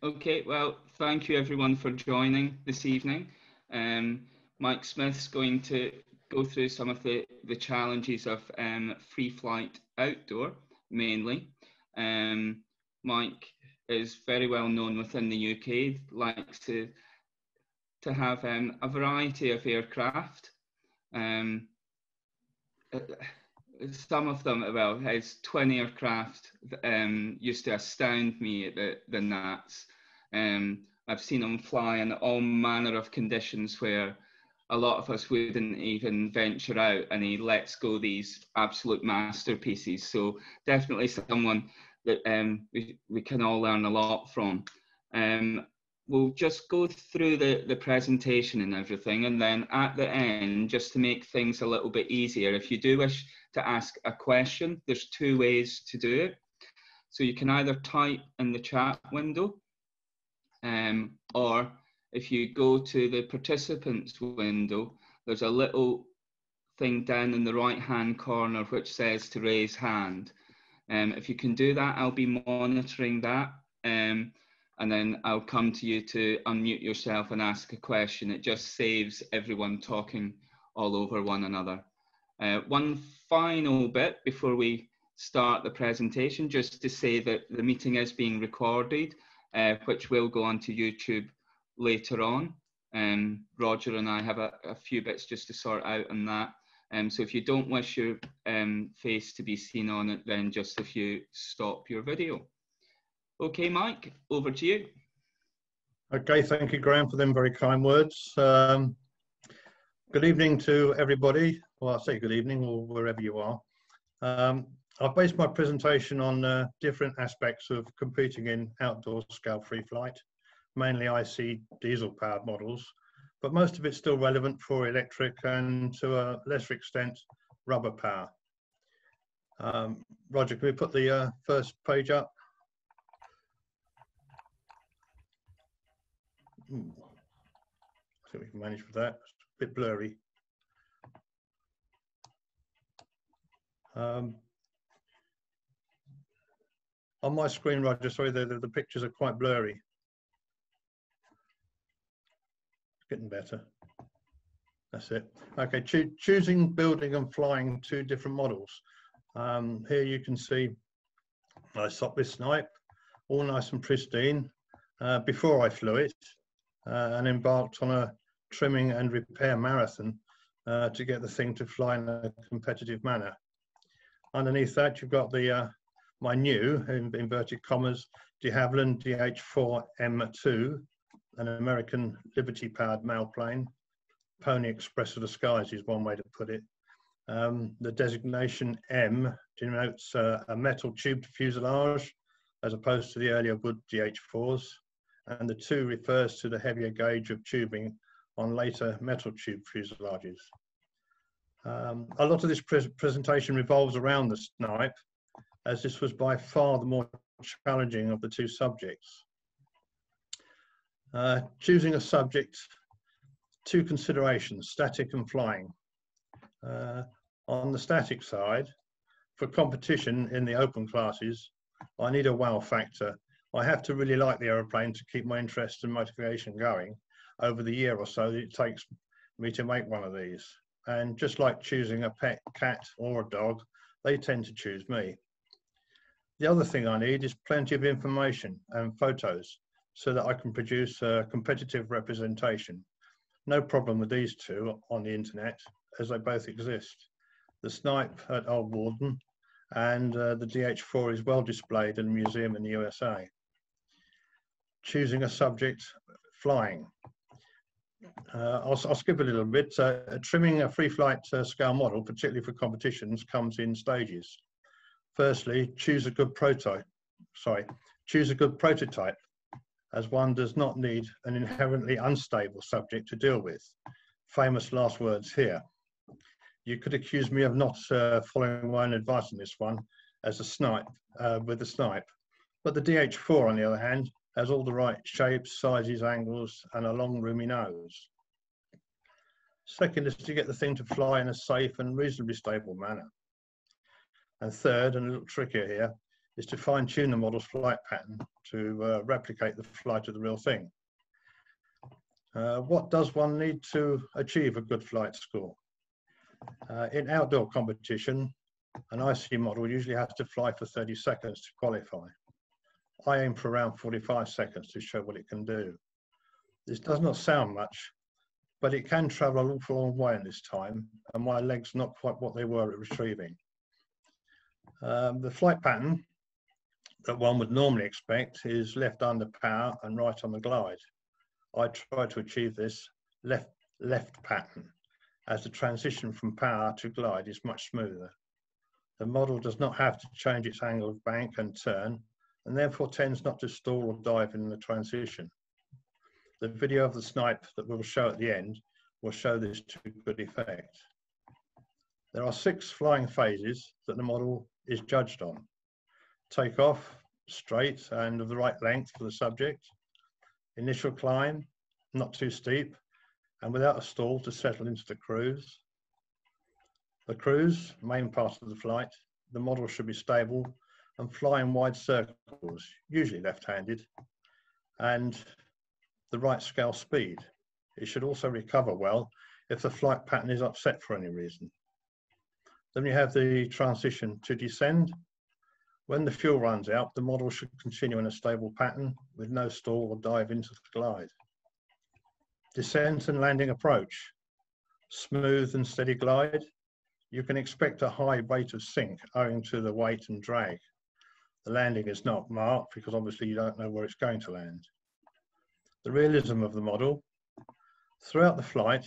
Okay, well, thank you everyone for joining this evening. Mike Smith's going to go through some of the challenges of free flight outdoor, mainly. Mike is very well known within the UK, likes to have a variety of aircraft. Some of them, well, his twin aircraft used to astound me at the Nats. I've seen him fly in all manner of conditions where a lot of us wouldn't even venture out, and he lets go these absolute masterpieces. So definitely someone that we can all learn a lot from. We'll just go through the presentation and everything, and then at the end, just to make things a little bit easier, if you do wish to ask a question, there's two ways to do it. So you can either type in the chat window, or if you go to the participants window, there's a little thing down in the right hand corner which says to raise hand. If you can do that, I'll be monitoring that, and then I'll come to you to unmute yourself and ask a question. It just saves everyone talking all over one another. One final bit before we start the presentation, just to say that the meeting is being recorded, which will go onto YouTube later on. Roger and I have a few bits just to sort out on that. So if you don't wish your face to be seen on it, then just if you stop your video. Okay, Mike, over to you. Okay, thank you, Graham, for them very kind words. Good evening to everybody. Well, I'll say good evening, or wherever you are. I've based my presentation on different aspects of competing in outdoor scale free flight, mainly IC diesel-powered models, but most of it's still relevant for electric and, to a lesser extent, rubber power. Roger, can we put the first page up? I think we can manage with that. It's a bit blurry. On my screen, Roger, sorry, the pictures are quite blurry. It's getting better. That's it. Okay, choosing, building and flying two different models. Here you can see my Sopwith Snipe, all nice and pristine, before I flew it, and embarked on a trimming and repair marathon to get the thing to fly in a competitive manner. Underneath that, you've got the my new, in inverted commas, de Havilland DH4M2, an American Liberty-powered mailplane. Pony Express of the skies is one way to put it. The designation M denotes a metal tubed fuselage, as opposed to the earlier wood DH4s, and the 2 refers to the heavier gauge of tubing on later metal tube fuselages. A lot of this presentation revolves around the Snipe, as this was by far the more challenging of the two subjects. Choosing a subject, 2 considerations, static and flying. On the static side, for competition in the open classes, I need a wow factor. I have to really like the aeroplane to keep my interest and motivation going over the year or so that it takes me to make one of these. And just like choosing a pet cat or a dog, they tend to choose me. The other thing I need is plenty of information and photos so that I can produce a competitive representation. No problem with these two on the internet, as they both exist. The Snipe at Old Warden and the DH4 is well displayed in a museum in the USA. Choosing a subject, flying. I'll skip a little bit. Trimming a free flight scale model, particularly for competitions, comes in stages. Firstly, choose a good prototype, as one does not need an inherently unstable subject to deal with. Famous last words here. You could accuse me of not following my own advice on this one, as a Snipe, with the Snipe. But the DH4, on the other hand, has all the right shapes, sizes, angles, and a long, roomy nose. Second is to get the thing to fly in a safe and reasonably stable manner. And third, and a little trickier here, is to fine-tune the model's flight pattern to replicate the flight of the real thing. What does one need to achieve a good flight score? In outdoor competition, an IC model usually has to fly for 30 seconds to qualify. I aim for around 45 seconds to show what it can do. This does not sound much, but it can travel an awful long way in this time, and my legs not quite what they were at retrieving. The flight pattern that one would normally expect is left under power and right on the glide. I try to achieve this left pattern, as the transition from power to glide is much smoother. The model does not have to change its angle of bank and turn, and therefore tends not to stall or dive in the transition. The video of the snipe that we will show at the end will show this to good effect. There are 6 flying phases that the model is judged on. Take off, straight and of the right length for the subject. Initial climb, not too steep, and without a stall to settle into the cruise. The cruise, main part of the flight, the model should be stable and fly in wide circles, usually left-handed, and the right scale speed. It should also recover well if the flight pattern is upset for any reason. Then you have the transition to descend. When the fuel runs out, the model should continue in a stable pattern with no stall or dive into the glide. Descent and landing approach. Smooth and steady glide. You can expect a high rate of sink owing to the weight and drag. The landing is not marked because obviously you don't know where it's going to land. The realism of the model. Throughout the flight,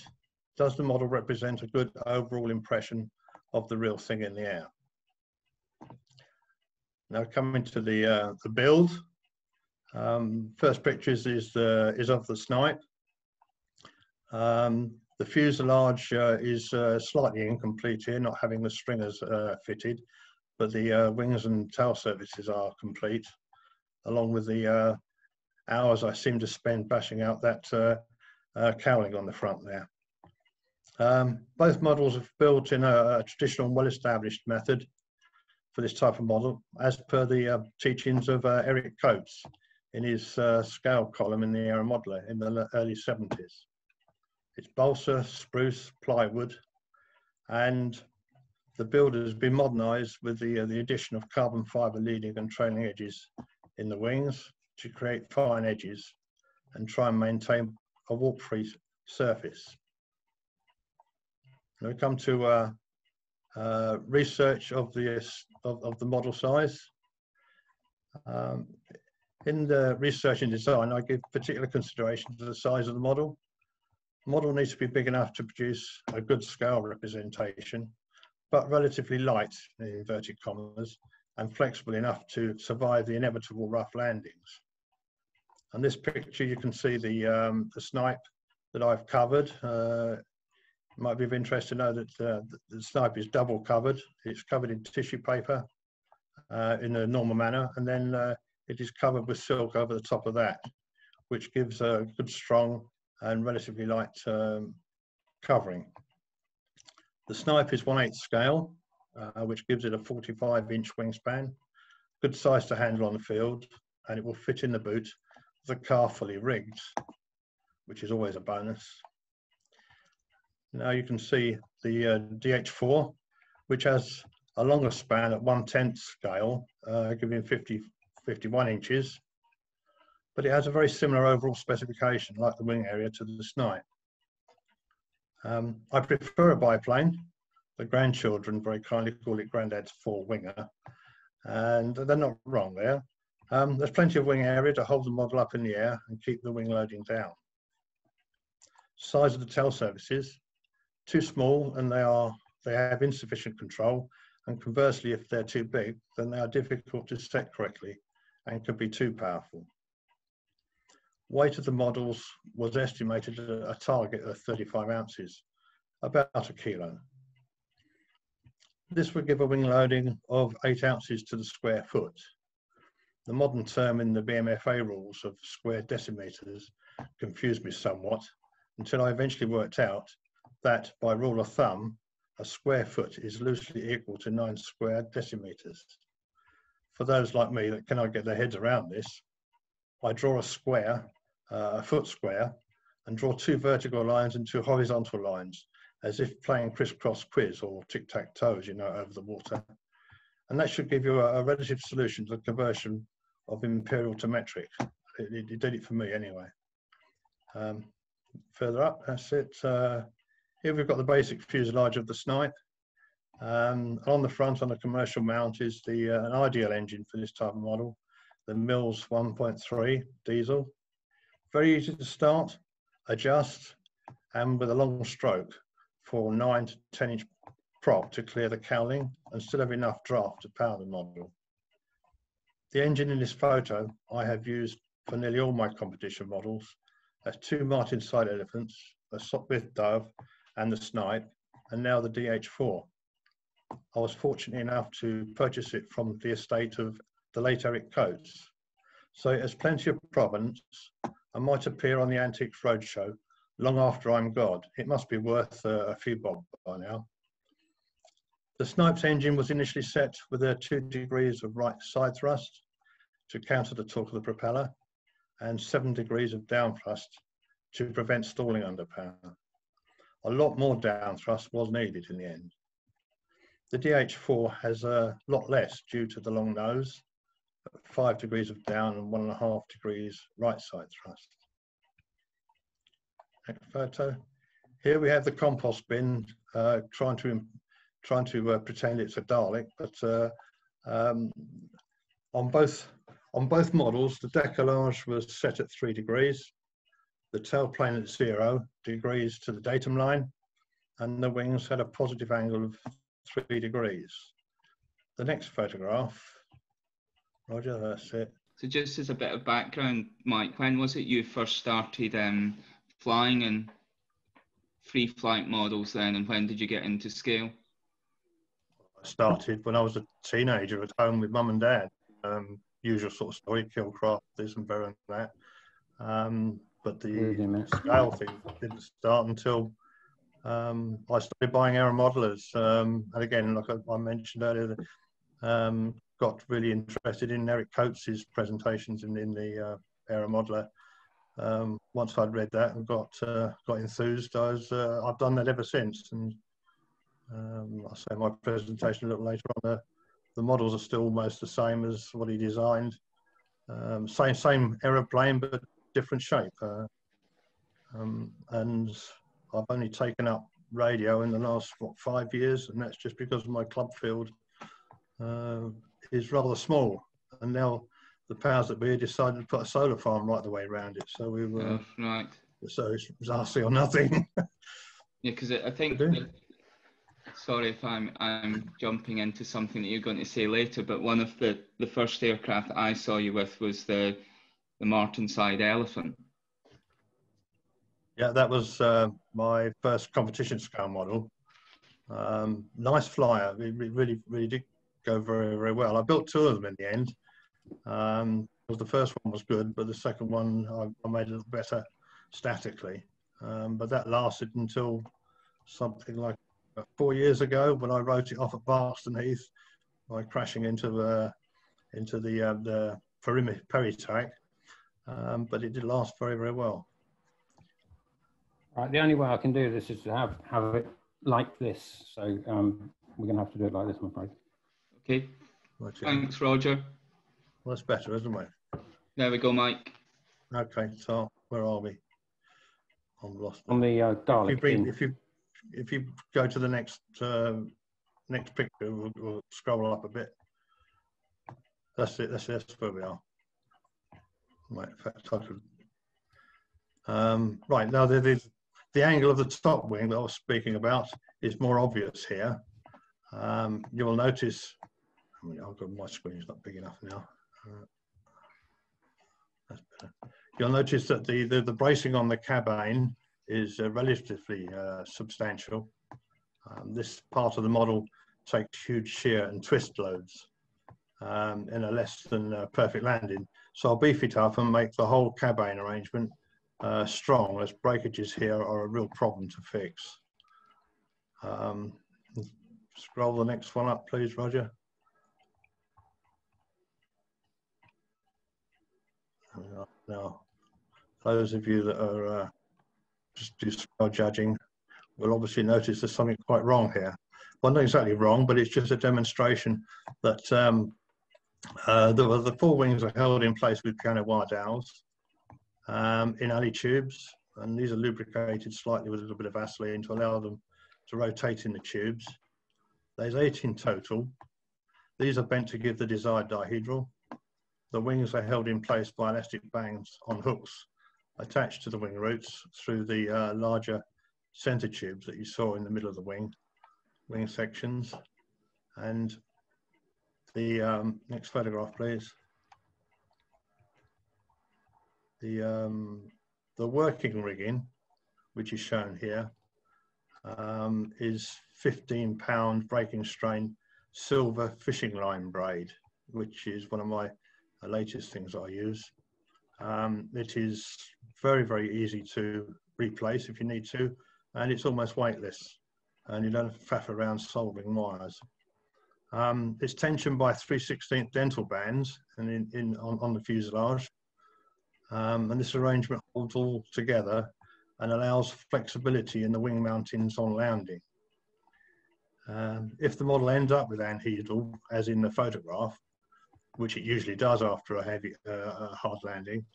does the model represent a good overall impression of the real thing in the air? Now coming to the build. First pictures is of the snipe. The fuselage is slightly incomplete here, not having the stringers fitted, but the wings and tail surfaces are complete, along with the hours I seem to spend bashing out that cowling on the front there. Both models are built in a traditional, well-established method for this type of model, as per the teachings of Eric Coates in his scale column in the Aero Modeler in the early 70s. It's balsa, spruce, plywood, and the build has been modernised with the addition of carbon fibre leading and trailing edges in the wings to create fine edges and try and maintain a walk-free surface. Now we come to research of the model size. In the research and design, I give particular consideration to the size of the model. The model needs to be big enough to produce a good scale representation, but relatively light, in inverted commas, and flexible enough to survive the inevitable rough landings. On this picture, you can see the snipe that I've covered. It might be of interest to know that the snipe is double covered. It's covered in tissue paper in a normal manner, and then it is covered with silk over the top of that, which gives a good, strong and relatively light covering. The snipe is 1/8 scale, which gives it a 45-inch wingspan, good size to handle on the field, and it will fit in the boot with the car fully rigged, which is always a bonus. Now you can see the DH4, which has a longer span at 1/10 scale, giving 51 inches, but it has a very similar overall specification, like the wing area, to the snipe. I prefer a biplane. The grandchildren very kindly call it Grandad's four-winger, and they're not wrong there. There's plenty of wing area to hold the model up in the air and keep the wing loading down. Size of the tail surfaces, too small, and they have insufficient control, and conversely, if they're too big, then they are difficult to set correctly and can be too powerful. Weight of the models was estimated at a target of 35 ounces, about a kilo. This would give a wing loading of 8 ounces to the square foot. The modern term in the BMFA rules of square decimeters confused me somewhat until I eventually worked out that, by rule of thumb, a square foot is loosely equal to 9 square decimeters. for those like me that cannot get their heads around this, I draw a square, a foot square, and draw 2 vertical lines and 2 horizontal lines, as if playing crisscross quiz or tic-tac-toe, you know, over the water. And that should give you a relative solution to the conversion of imperial to metric. It did it for me anyway. Further up, that's it. Here we've got the basic fuselage of the Snipe. On the front, on a commercial mount, is an ideal engine for this type of model, the Mills 1.3 diesel. Very easy to start, adjust, and with a long stroke for 9 to 10 inch prop to clear the cowling and still have enough draft to power the model. The engine in this photo I have used for nearly all my competition models. That's 2 Martin side elephants, a Sopwith Dove and the Snipe, and now the DH4. I was fortunate enough to purchase it from the estate of the late Eric Coates. So it has plenty of provenance and might appear on the Antiques Roadshow long after I'm God. It must be worth a few bob by now. The Snipe's engine was initially set with 2 degrees of right side thrust to counter the torque of the propeller and 7 degrees of down thrust to prevent stalling under power. A lot more down thrust was needed in the end. The DH4 has a lot less due to the long nose, 5 degrees of down and 1.5 degrees right side thrust. Next photo. Here we have the compost bin trying to pretend it's a Dalek, but on both models, the decollage was set at 3 degrees, the tailplane at 0 degrees to the datum line, and the wings had a positive angle of 3 degrees. The next photograph, Roger, that's it. So just as a bit of background, Mike, when was it you first started flying in free flight models then, and when did you get into scale? I started when I was a teenager at home with mum and dad. Usual sort of story, kill craft, this and better and that. But the scale thing didn't start until I started buying aero modelers. And again, like I mentioned earlier, got really interested in Eric Coates' presentations in the aero modeler. Once I'd read that and got enthused, I've done that ever since. And I'll say my presentation a little later on. The models are still almost the same as what he designed. Same aeroplane, but different shape. And I've only taken up radio in the last 5 years, and that's just because my club field is rather small. And now the powers that be decided to put a solar farm right the way around it. So we were right. So it's RC or nothing. Yeah, because I think. Sorry if I'm jumping into something that you're going to say later, but one of the first aircraft I saw you with was the Martin side elephant. Yeah, that was my first competition scale model. Nice flyer. It really did go very, very well. I built 2 of them in the end. The first one was good, but the second one I made a little better statically. But that lasted until something like 4 years ago when I wrote it off at Barston Heath by crashing into the Perry-Tack. But it did last very, very well. Right, the only way I can do this is to have it like this. So we're going to have to do it like this, I'm afraid. Okay. Right, thanks, Roger. Well, that's better, isn't it? There we go, Mike. Okay, so where are we? I'm lost. On the Dalek. If you go to the next picture, we'll scroll up a bit. That's it. That's where we are. Right. In fact, I could. Right now, the angle of the top wing that I was speaking about is more obvious here. You will notice. I mean, I've got my screen is not big enough now. That's better. You'll notice that the bracing on the cabane is relatively substantial. This part of the model takes huge shear and twist loads in a less than perfect landing. So I'll beef it up and make the whole cabane arrangement strong, as breakages here are a real problem to fix. Scroll the next one up, please, Roger. Now, those of you that are just do scale judging will obviously notice there's something quite wrong here. Well, not exactly wrong, but it's just a demonstration that the four wings are held in place with piano wire dowels in alley tubes, and these are lubricated slightly with a little bit of Vaseline to allow them to rotate in the tubes. There's 8 in total. These are bent to give the desired dihedral. The wings are held in place by elastic bands on hooks attached to the wing roots through the larger center tubes that you saw in the middle of the wing sections. And the next photograph, please. The working rigging, which is shown here, is 15-pound breaking strain silver fishing line braid, which is one of my latest things I use. It is very, very easy to replace if you need to, and it's almost weightless, and you don't have to faff around soldering wires. It's tensioned by 3/16 dental bands and on the fuselage, and this arrangement holds all together and allows flexibility in the wing mountings on landing. If the model ends up with anhedral, as in the photograph, which it usually does after a heavy, hard landing,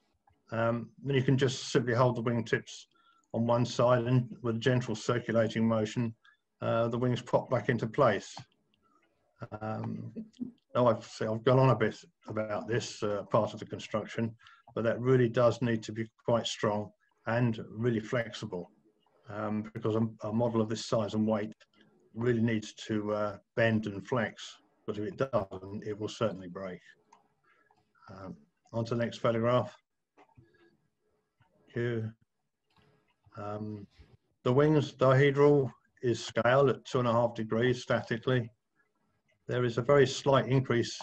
then you can just simply hold the wingtips on one side, and with gentle circulating motion, the wings pop back into place. Now I've gone on a bit about this part of the construction, but that really does need to be quite strong and really flexible, because a model of this size and weight really needs to bend and flex, but if it doesn't, it will certainly break. On to the next photograph. Thank you. The wings dihedral is scaled at 2.5 degrees statically. There is a very slight increase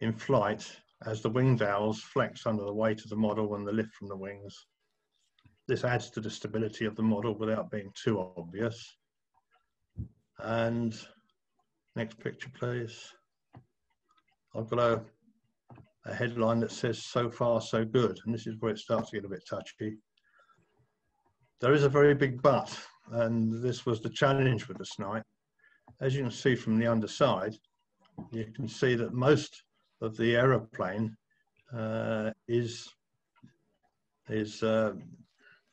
in flight as the wing dowels flex under the weight of the model and the lift from the wings. This adds to the stability of the model without being too obvious. And next picture, please. I've got a headline that says "so far so good," and this is where it starts to get a bit touchy. There is a very big but, and this was the challenge with the Snipe. As you can see from the underside, you can see that most of the aeroplane is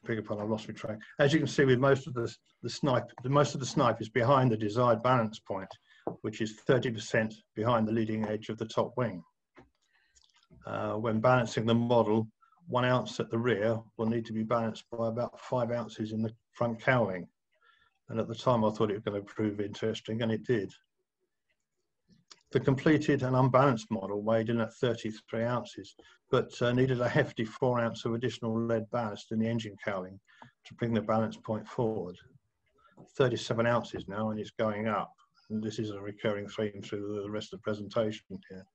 beg your pardon, I've lost my track. As you can see, with most of the Snipe, most of the Snipe is behind the desired balance point, which is 30% behind the leading edge of the top wing. When balancing the model, 1 ounce at the rear will need to be balanced by about 5 ounces in the front cowling. And at the time I thought it was going to prove interesting, and it did. The completed and unbalanced model weighed in at 33 ounces, but needed a hefty 4 ounce of additional lead ballast in the engine cowling to bring the balance point forward. 37 ounces now, and it's going up. And this is a recurring theme through the rest of the presentation here.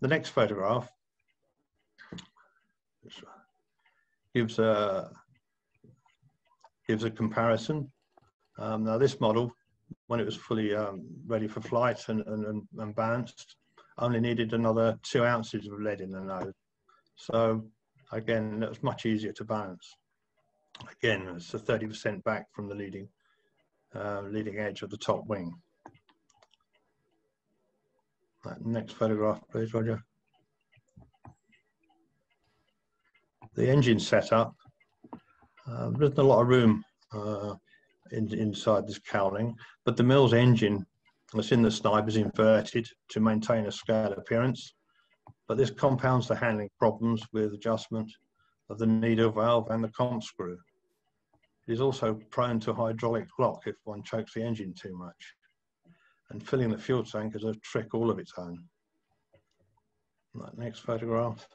The next photograph gives a comparison. Now this model, when it was fully ready for flight and balanced, only needed another 2 ounces of lead in the nose. So again, it was much easier to balance. Again, it's a 30% back from the leading edge of the top wing. Next photograph, please, Roger. The engine setup. There isn't a lot of room inside this cowling, but the Mills engine that's in the Snipe is inverted to maintain a scale appearance, but this compounds the handling problems with adjustment of the needle valve and the comp screw. It is also prone to hydraulic lock if one chokes the engine too much, and filling the fuel tank is a trick all of its own. Next photograph.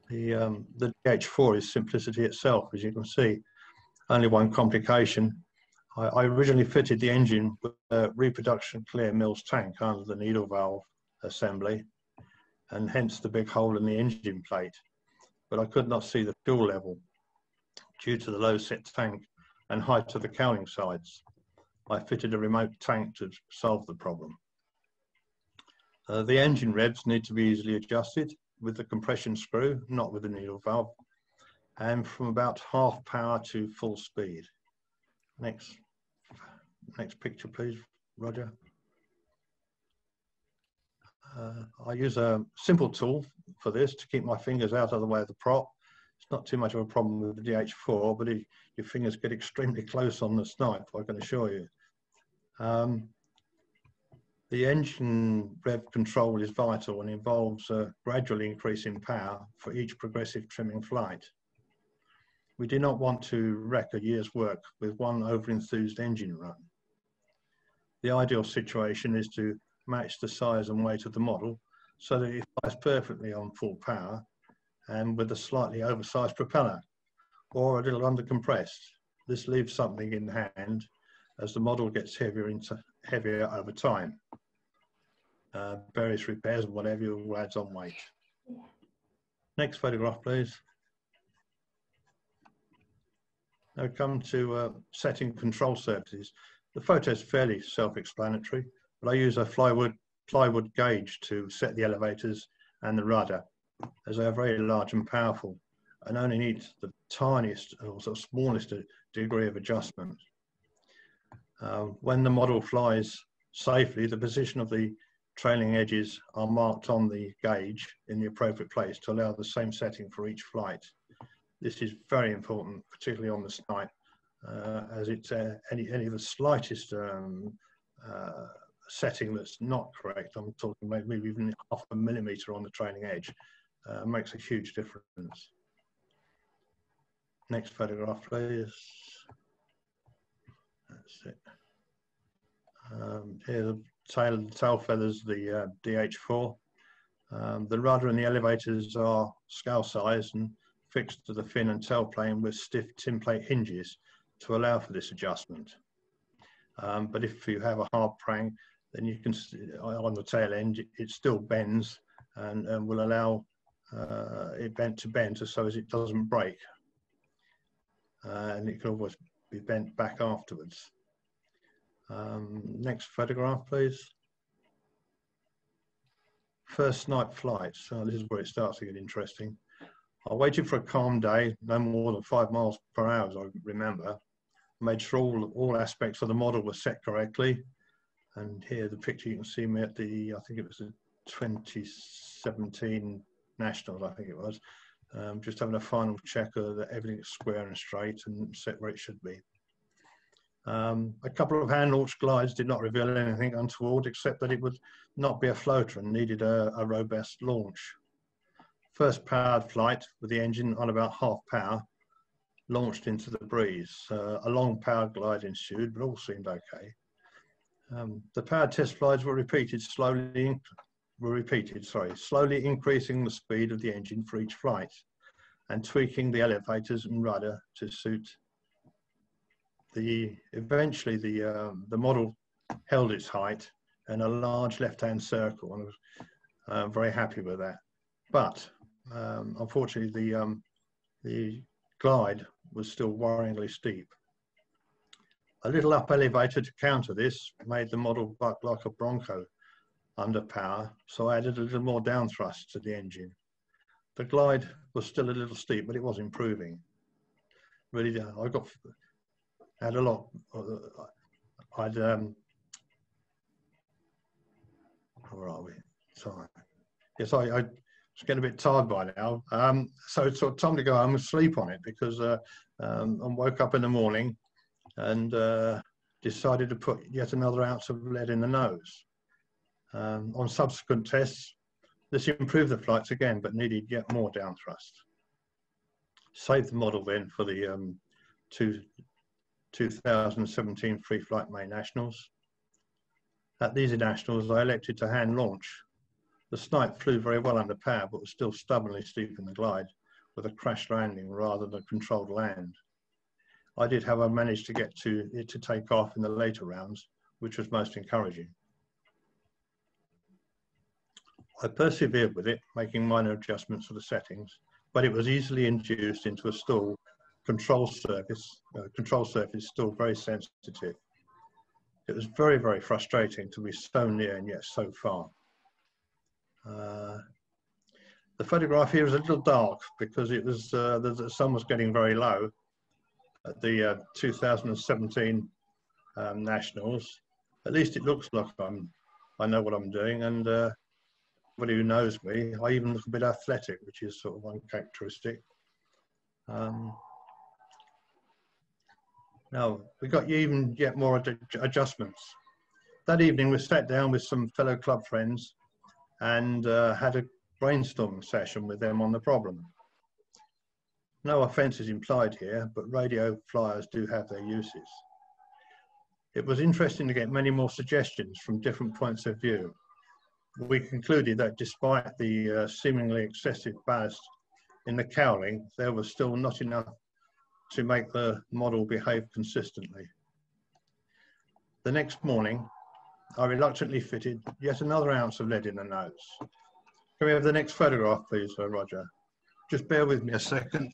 The DH4 is simplicity itself, as you can see. Only one complication. I originally fitted the engine with a reproduction clear Mills tank under the needle valve assembly, and hence the big hole in the engine plate. But I could not see the fuel level due to the low set tank and height of the cowling sides. I fitted a remote tank to solve the problem. The engine revs need to be easily adjusted with the compression screw, not with the needle valve, and from about half power to full speed. Next picture, please, Roger. I use a simple tool for this to keep my fingers out of the way of the prop. It's not too much of a problem with the DH4, but your fingers get extremely close on the snipe, I can assure you. The engine rev control is vital and involves a gradual increase in power for each progressive trimming flight. We do not want to wreck a year's work with one over-enthused engine run. The ideal situation is to match the size and weight of the model so that it flies perfectly on full power and with a slightly oversized propeller or a little undercompressed. This leaves something in hand as the model gets heavier over time. Various repairs and whatever will add on weight. Next photograph, please. Now come to setting control surfaces. The photo is fairly self-explanatory, but I use a plywood gauge to set the elevators and the rudder, as they are very large and powerful and only need the tiniest or sort of smallest degree of adjustment. When the model flies safely, the position of the trailing edges are marked on the gauge in the appropriate place to allow the same setting for each flight. This is very important, particularly on the snipe, as it's any of the slightest setting that's not correct, I'm talking maybe even half a millimetre on the trailing edge, makes a huge difference. Next photograph, please. That's it. Here the tail feathers, the DH4. The rudder and the elevators are scale sized and fixed to the fin and tail plane with stiff tin plate hinges to allow for this adjustment. But if you have a hard prang, then you can, on the tail end, it still bends and will allow it to bend so as it doesn't break. And it can always be bent back afterwards. Next photograph, please. First snipe flight. So this is where it starts to get interesting. I waited for a calm day, no more than 5 miles per hour, as I remember. Made sure all aspects of the model were set correctly. And here the picture, you can see me at the, I think it was the 2017 Nationals, I think it was. Just having a final check that everything's square and straight and set where it should be. A couple of hand-launched glides did not reveal anything untoward, except that it would not be a floater and needed a robust launch. First powered flight with the engine on about half power launched into the breeze. A long powered glide ensued, but all seemed okay. The powered test flights were repeated, slowly increasing the speed of the engine for each flight and tweaking the elevators and rudder to suit. Eventually the model held its height in a large left-hand circle, and I was very happy with that. But unfortunately, the glide was still worryingly steep. A little up elevator to counter this made the model buck like a Bronco under power, so I added a little more down thrust to the engine. The glide was still a little steep, but it was improving. Really, had a lot. Where are we? Sorry. Yes, I was getting a bit tired by now. So it's sort of time to go home and sleep on it, because I woke up in the morning and decided to put yet another ounce of lead in the nose. On subsequent tests, this improved the flights again, but needed yet more down thrust. Saved the model then for the 2017 Free Flight May Nationals. At these nationals, I elected to hand launch. The snipe flew very well under power, but was still stubbornly steep in the glide, with a crash landing rather than a controlled land. I did, however, manage to get it to take off in the later rounds, which was most encouraging. I persevered with it, making minor adjustments for the settings, but it was easily induced into a stall. Control surface still very sensitive. It was very, very frustrating to be so near and yet so far. The photograph here is a little dark because it was the sun was getting very low at the 2017 Nationals. At least it looks like I know what I'm doing, and anybody who knows me, I even look a bit athletic, which is sort of one characteristic. Now we got even yet more adjustments. That evening we sat down with some fellow club friends and had a brainstorming session with them on the problem. No offence is implied here, but radio flyers do have their uses. It was interesting to get many more suggestions from different points of view. We concluded that despite the seemingly excessive ballast in the cowling, there was still not enough to make the model behave consistently. The next morning, I reluctantly fitted yet another ounce of lead in the nose. Can we have the next photograph, please, Roger? Just bear with me a second.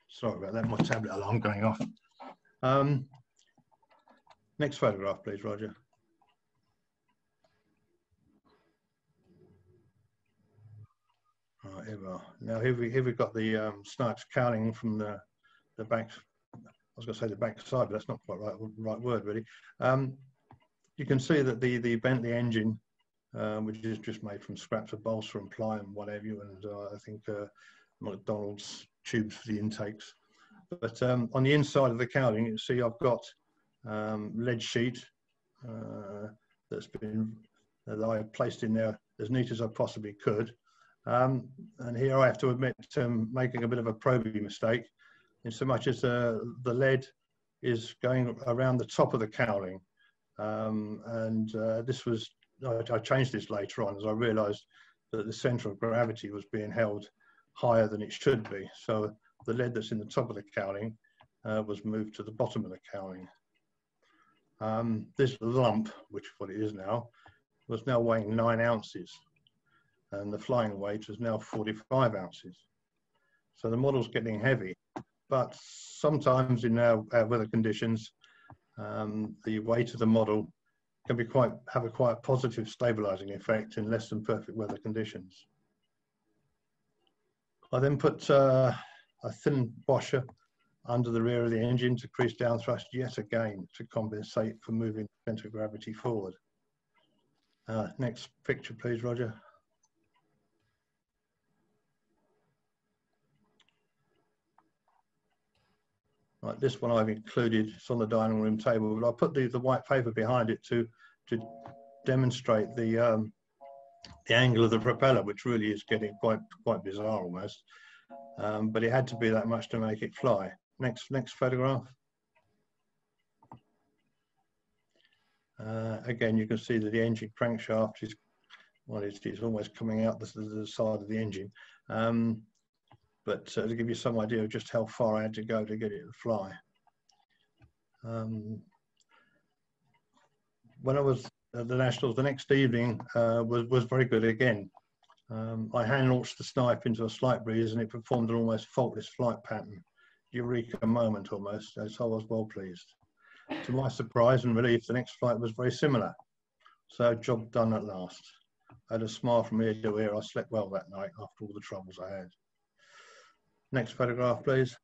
Sorry about that, my tablet alarm going off. Next photograph, please, Roger. Right, here we are. Now here we've got the Snipes cowling from the back. I was going to say the back side, but that's not quite right word really. You can see that the Bentley engine, which is just made from scraps of balsa and ply and what have you, and I think McDonald's tubes for the intakes. But on the inside of the cowling, you see I've got lead sheet that I placed in there as neat as I possibly could. And here I have to admit making a bit of a probing mistake, in so much as the lead is going around the top of the cowling. This was, I changed this later on as I realised that the centre of gravity was being held higher than it should be. So the lead that's in the top of the cowling was moved to the bottom of the cowling. This lump, which is what it is now, was now weighing 9 ounces. And the flying weight is now 45 ounces. So the model's getting heavy, but sometimes in our weather conditions, the weight of the model can be have a quite positive stabilizing effect in less than perfect weather conditions. I then put a thin washer under the rear of the engine to crease down thrust yet again to compensate for moving the centre of gravity forward. Next picture, please, Roger. Right, this one I've included, it's on the dining room table, but I put the white paper behind it to demonstrate the angle of the propeller, which really is getting quite bizarre almost. But it had to be that much to make it fly. Next photograph. Again, you can see that the engine crankshaft is, well, it's almost coming out the side of the engine. But to give you some idea of just how far I had to go to get it to fly. When I was at the Nationals, the next evening was very good again. I hand-launched the Snipe into a slight breeze and it performed an almost faultless flight pattern. Eureka moment almost, so I was well pleased. To my surprise and relief, the next flight was very similar. So job done at last. I had a smile from ear to ear. I slept well that night after all the troubles I had. Next photograph, please.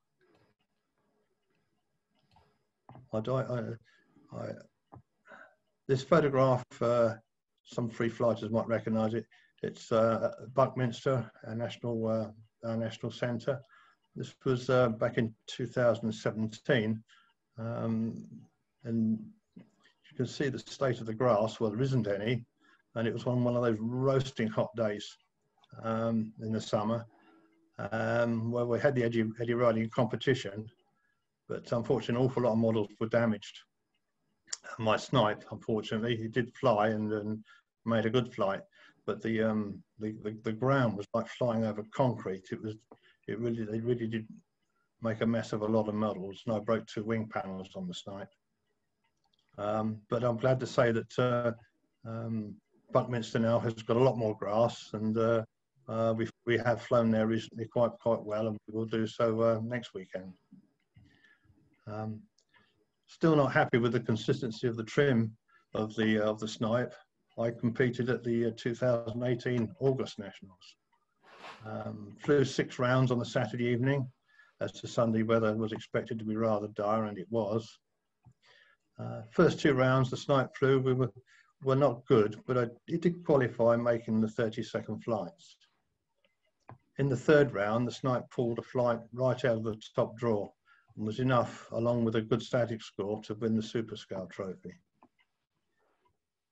This photograph, some free flighters might recognise it. It's Buckminster, our national centre. This was back in 2017, and you can see the state of the grass. Well, there isn't any, and it was on one of those roasting hot days in the summer. Where we had the eddy riding competition, but unfortunately an awful lot of models were damaged. My Snipe, unfortunately, he did fly and made a good flight, but the ground was like flying over concrete. They really did make a mess of a lot of models, and I broke 2 wing panels on the Snipe. But I'm glad to say that Buckminster now has got a lot more grass, and we we have flown there recently quite well, and we will do so next weekend. Still not happy with the consistency of the trim of the Snipe. I competed at the 2018 August Nationals. Flew 6 rounds on the Saturday evening, as the Sunday weather was expected to be rather dire, and it was. First 2 rounds the Snipe flew, we were not good, but it did qualify, making the 30-second flights. In the 3rd round, the Snipe pulled a flight right out of the top drawer and was enough, along with a good static score, to win the Super Scale trophy.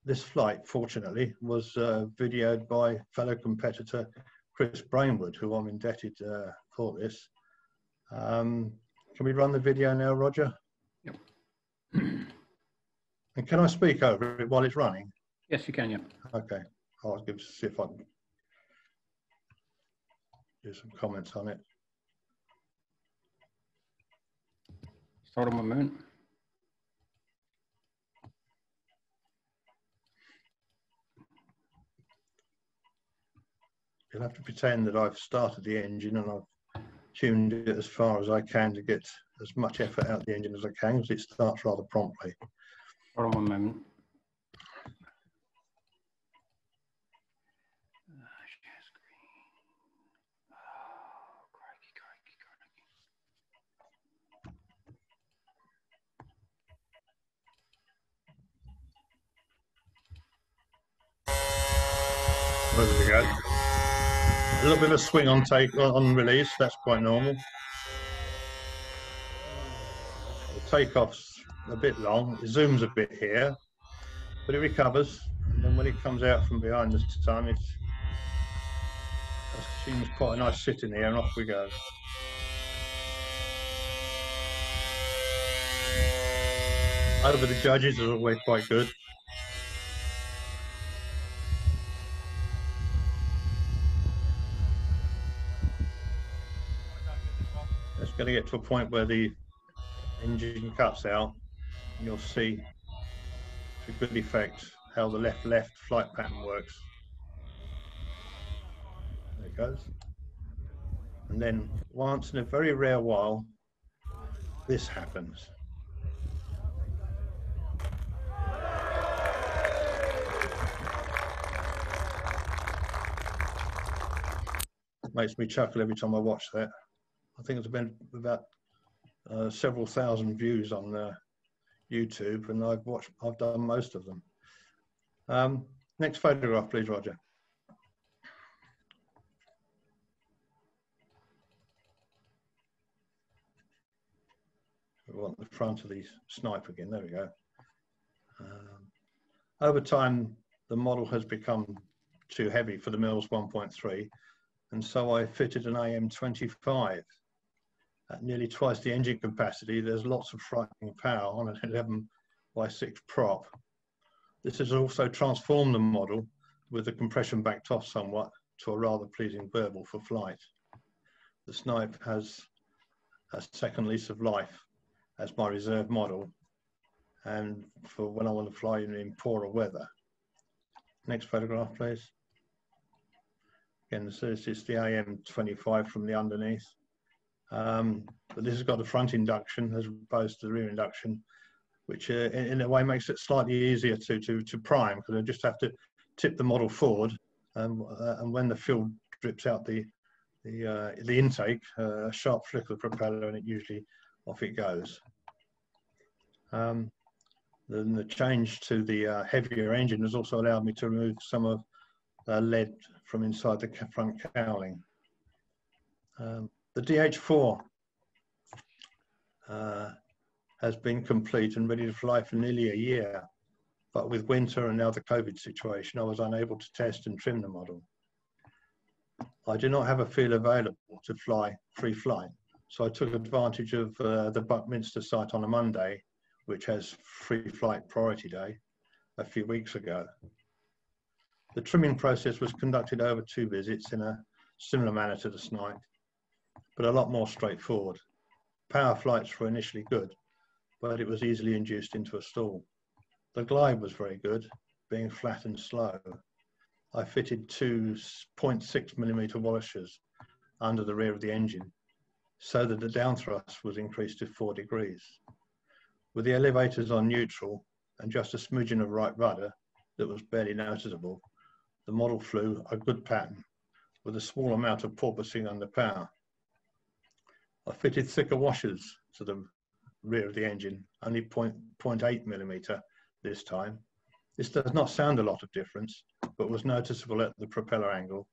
This flight, fortunately, was videoed by fellow competitor Chris Brainwood, who I'm indebted for this. Can we run the video now, Roger? Yep. And can I speak over it while it's running? Yes, you can, yeah. Okay, I'll see if I can do some comments on it. Start on 1 moment. You'll have to pretend that I've started the engine and I've tuned it as far as I can to get as much effort out of the engine as I can, because it starts rather promptly. Start on 1 moment. There we go. A little bit of a swing on release, that's quite normal. The takeoff's a bit long, it zooms a bit here, but it recovers. And then when it comes out from behind the sun, it seems quite a nice sit in here, and off we go. Over the judges is always quite good. It's going to get to a point where the engine cuts out, and you'll see to good effect how the left flight pattern works. There it goes. And then once in a very rare while, this happens. It makes me chuckle every time I watch that. I think it's been about several thousand views on YouTube, and I've done most of them. Next photograph, please, Roger. We want the front of the Snipe again. There we go. Over time, the model has become too heavy for the Mills 1.3, and so I fitted an AM25. At nearly twice the engine capacity, there's lots of frightening power on an 11x6 prop. This has also transformed the model, with the compression backed off somewhat, to a rather pleasing burble for flight. The Snipe has a second lease of life as my reserve model, and for when I want to fly in poorer weather. Next photograph, please. Again, this is the AM25 from the underneath. But this has got a front induction as opposed to the rear induction, which in a way makes it slightly easier to prime, because I just have to tip the model forward, and when the fuel drips out the intake, a sharp flick of the propeller, and it usually off it goes. Then the change to the heavier engine has also allowed me to remove some of lead from inside the front cowling. The DH4 has been complete and ready to fly for nearly a year, but with winter and now the COVID situation, I was unable to test and trim the model. I do not have a field available to fly free flight, so I took advantage of the Buckminster site on a Monday, which has free flight priority day, a few weeks ago. The trimming process was conducted over 2 visits in a similar manner to the Snipe, but a lot more straightforward. Power flights were initially good, but it was easily induced into a stall. The glide was very good, being flat and slow. I fitted two 0.6mm washers under the rear of the engine so that the down thrust was increased to 4 degrees. With the elevators on neutral and just a smidgen of right rudder that was barely noticeable, the model flew a good pattern with a small amount of porpoising under power. I fitted thicker washers to the rear of the engine, only 0.8mm this time. This does not sound a lot of difference, but was noticeable at the propeller angle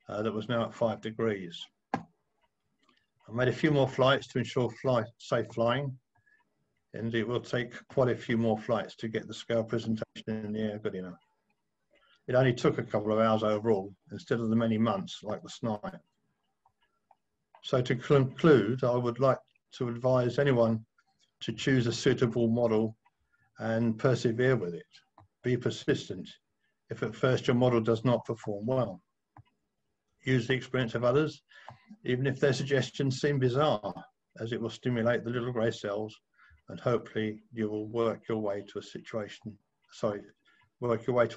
that was now at 5 degrees. I made a few more flights to ensure safe flying, and it will take quite a few more flights to get the scale presentation in the air good enough. It only took a couple of hours overall, instead of the many months like the Snipe. So to conclude, I would like to advise anyone to choose a suitable model and persevere with it. Be persistent if at first your model does not perform well. Use the experience of others, even if their suggestions seem bizarre, as it will stimulate the little grey cells, and hopefully you will work your way to a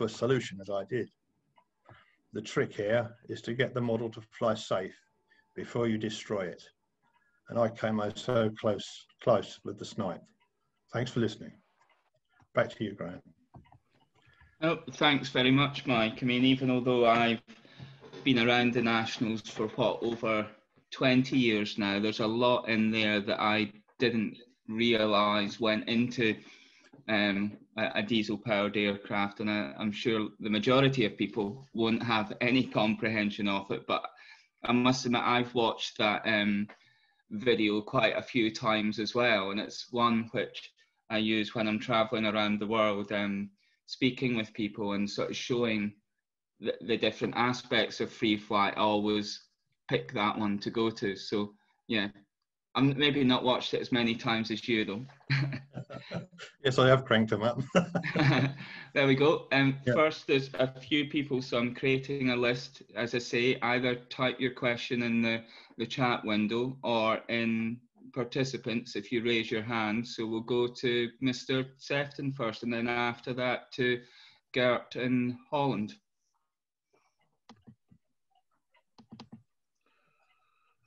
solution as I did. The trick here is to get the model to fly safe before you destroy it. And I came so close with the Snipe. Thanks for listening. Back to you, Graham. Oh, thanks very much, Mike. I mean, even although I've been around the Nationals for over 20 years now, there's a lot in there that I didn't realise went into a diesel-powered aircraft, and I'm sure the majority of people won't have any comprehension of it, but I must admit I've watched that video quite a few times as well, and it's one which I use when I'm travelling around the world, speaking with people and sort of showing the different aspects of free flight. I always pick that one to go to. So yeah, I'm maybe not watched it as many times as you though. Yes, I have cranked them up. There we go. Yeah. First, there's a few people, so I'm creating a list. As I say, either type your question in the chat window or in participants if you raise your hand. So we'll go to Mr. Sefton first, and then after that to Gert in Holland.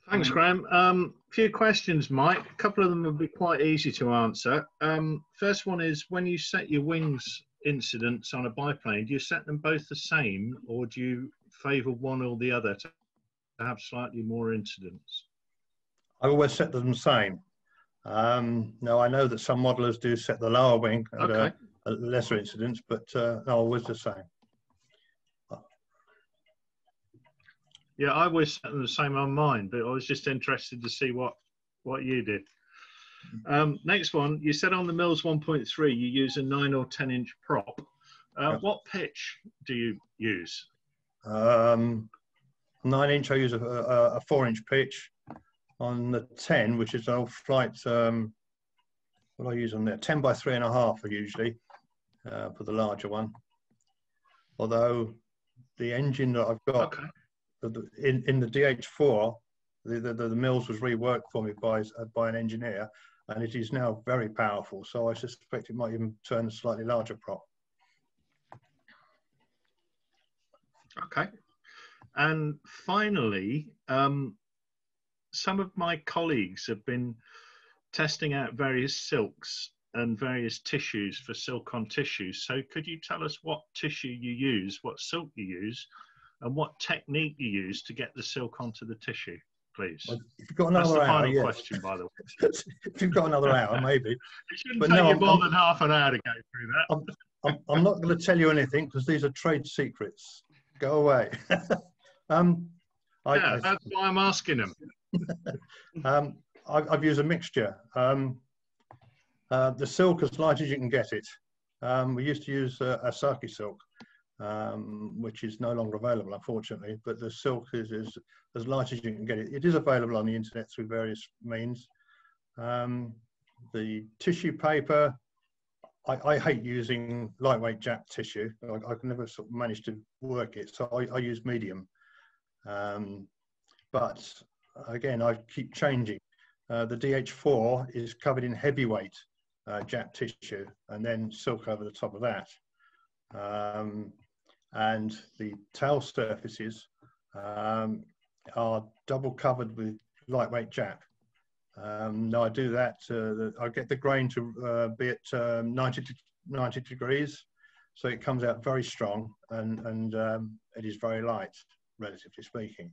Thanks, Graham. Few questions, Mike. A couple of them will be quite easy to answer. First one is, when you set your wings incidents on a biplane, do you set them both the same, or do you favour one or the other to have slightly more incidents? I always set them the same. Now, I know that some modelers do set the lower wing at a lesser incidence, but no, always the same. Yeah, I always set them the same on mine, but I was just interested to see what you did. Next one, you said on the Mills 1.3 you use a 9 or 10 inch prop. What pitch do you use? 9 inch, I use a 4 inch pitch. On the 10, which is an old flight, what do I use on there? 10 by 3.5 usually for the larger one. Although the engine that I've got in the DH4, the Mills was reworked for me by an engineer, and it is now very powerful. So I suspect it might even turn a slightly larger prop. Okay. And finally, some of my colleagues have been testing out various silks and various tissues for silk on tissues. So could you tell us what tissue you use, what silk you use, and what technique you use to get the silk onto the tissue, please? Well, if you've got another That's the hour, final question, by the way. If you've got another hour, maybe. It shouldn't take you more than half an hour to go through that. I'm not going to tell you anything because these are trade secrets. Go away. That's why I'm asking them. I've used a mixture. The silk as light as you can get it. We used to use a Saki silk, which is no longer available, unfortunately, but the silk is as light as you can get it. It is available on the internet through various means. The tissue paper, I hate using lightweight Jap tissue. I can never sort of manage to work it, so I use medium. But again, I keep changing. The DH4 is covered in heavyweight Jap tissue and then silk over the top of that. and the tail surfaces are double covered with lightweight jack. Now I do that, I get the grain to be at 90 degrees, so it comes out very strong, and it is very light, relatively speaking.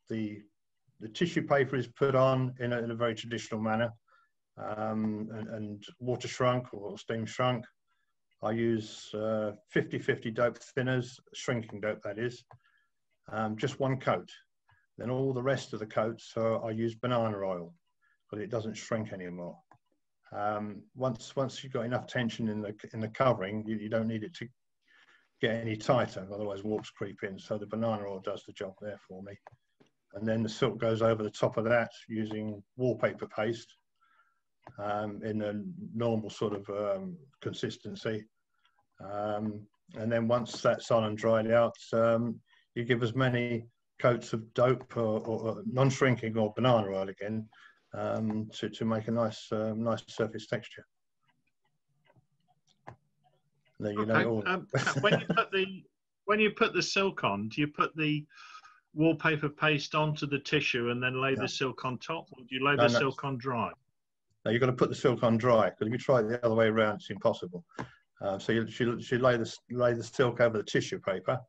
The tissue paper is put on in a very traditional manner, and water shrunk or steam shrunk. I use 50-50 dope thinners, shrinking dope that is, just one coat. Then all the rest of the coats, I use banana oil, but it doesn't shrink anymore. Once you've got enough tension in the covering, you don't need it to get any tighter, otherwise warps creep in. So the banana oil does the job there for me. And then the silk goes over the top of that using wallpaper paste in a normal sort of consistency. And then once that's on and dried out, you give as many coats of dope or non-shrinking or banana oil again to make a nice nice surface texture. And then you know when you put the silk on, do you put the wallpaper paste onto the tissue and then lay the silk on top, or do you lay the silk on dry? No, you've got to put the silk on dry, because if you try it the other way around, it's impossible. So you lay the silk over the tissue paper,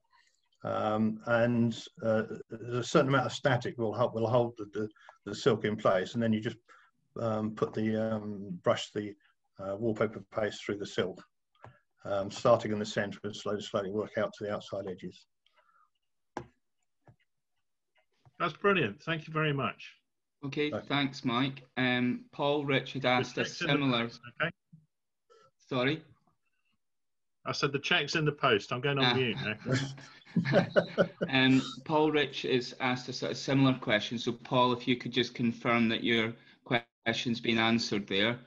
and there's a certain amount of static will hold the silk in place, and then you just brush the wallpaper paste through the silk, starting in the centre and slowly work out to the outside edges. That's brilliant. Thank you very much. Okay, thanks, Mike. Paul Richard asked a similar. Okay. Sorry? I said the check's in the post. I'm going on mute now. Paul Rich has asked a similar question. So, Paul, if you could just confirm that your question's been answered there.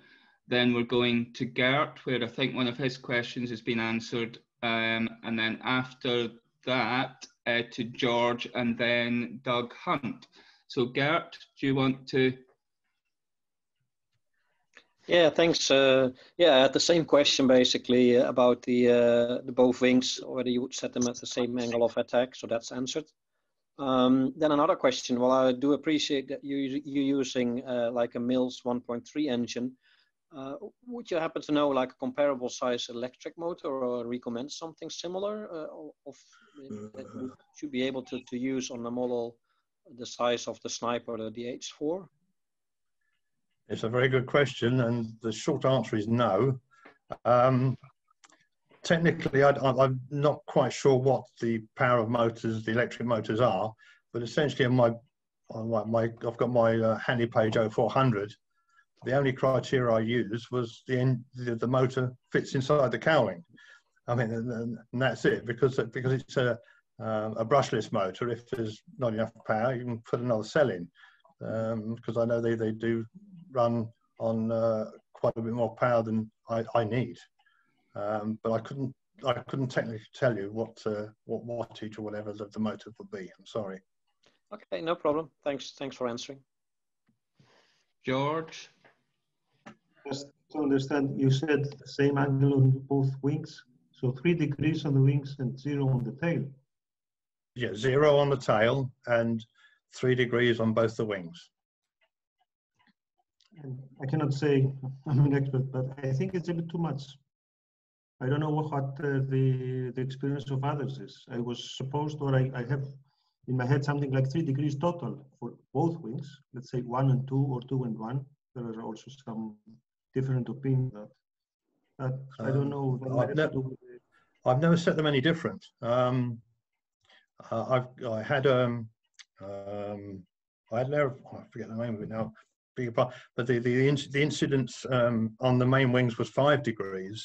Then we're going to Gert, where I think one of his questions has been answered. And then after that, to George, and then Doug Hunt. So, Gert, do you want to? Yeah, thanks. Yeah, I had the same question basically about the both wings, whether you would set them at the same angle of attack. So that's answered. Then another question. Well, I do appreciate that you're using like a Mills 1.3 engine. Would you happen to know like a comparable size electric motor, or recommend something similar that you should be able to use on a model the size of the Snipe or the DH4? It's a very good question, and the short answer is no. Technically, I'm not quite sure what the power of motors, the electric motors are, but essentially I've got my handy page 0400. The only criteria I used was the motor fits inside the cowling. I mean, and that's it, because it's a brushless motor. If there's not enough power, you can put another cell in, because I know they do run on quite a bit more power than I need. But I couldn't technically tell you what wattage or whatever the motor would be. I'm sorry. Okay, no problem. Thanks for answering. George? Just to understand, you said the same angle on both wings, so 3 degrees on the wings and 0 on the tail. Yeah, 0 on the tail and 3 degrees on both the wings. And I cannot say I'm an expert, but I think it's a bit too much. I don't know what the experience of others is. I was supposed, or I have in my head something like 3 degrees total for both wings. Let's say 1 and 2 or 2 and 1. There are also some different opinions that I don't know. I've never set them any different. I had I forget the name of it now. But the incidence on the main wings was 5 degrees,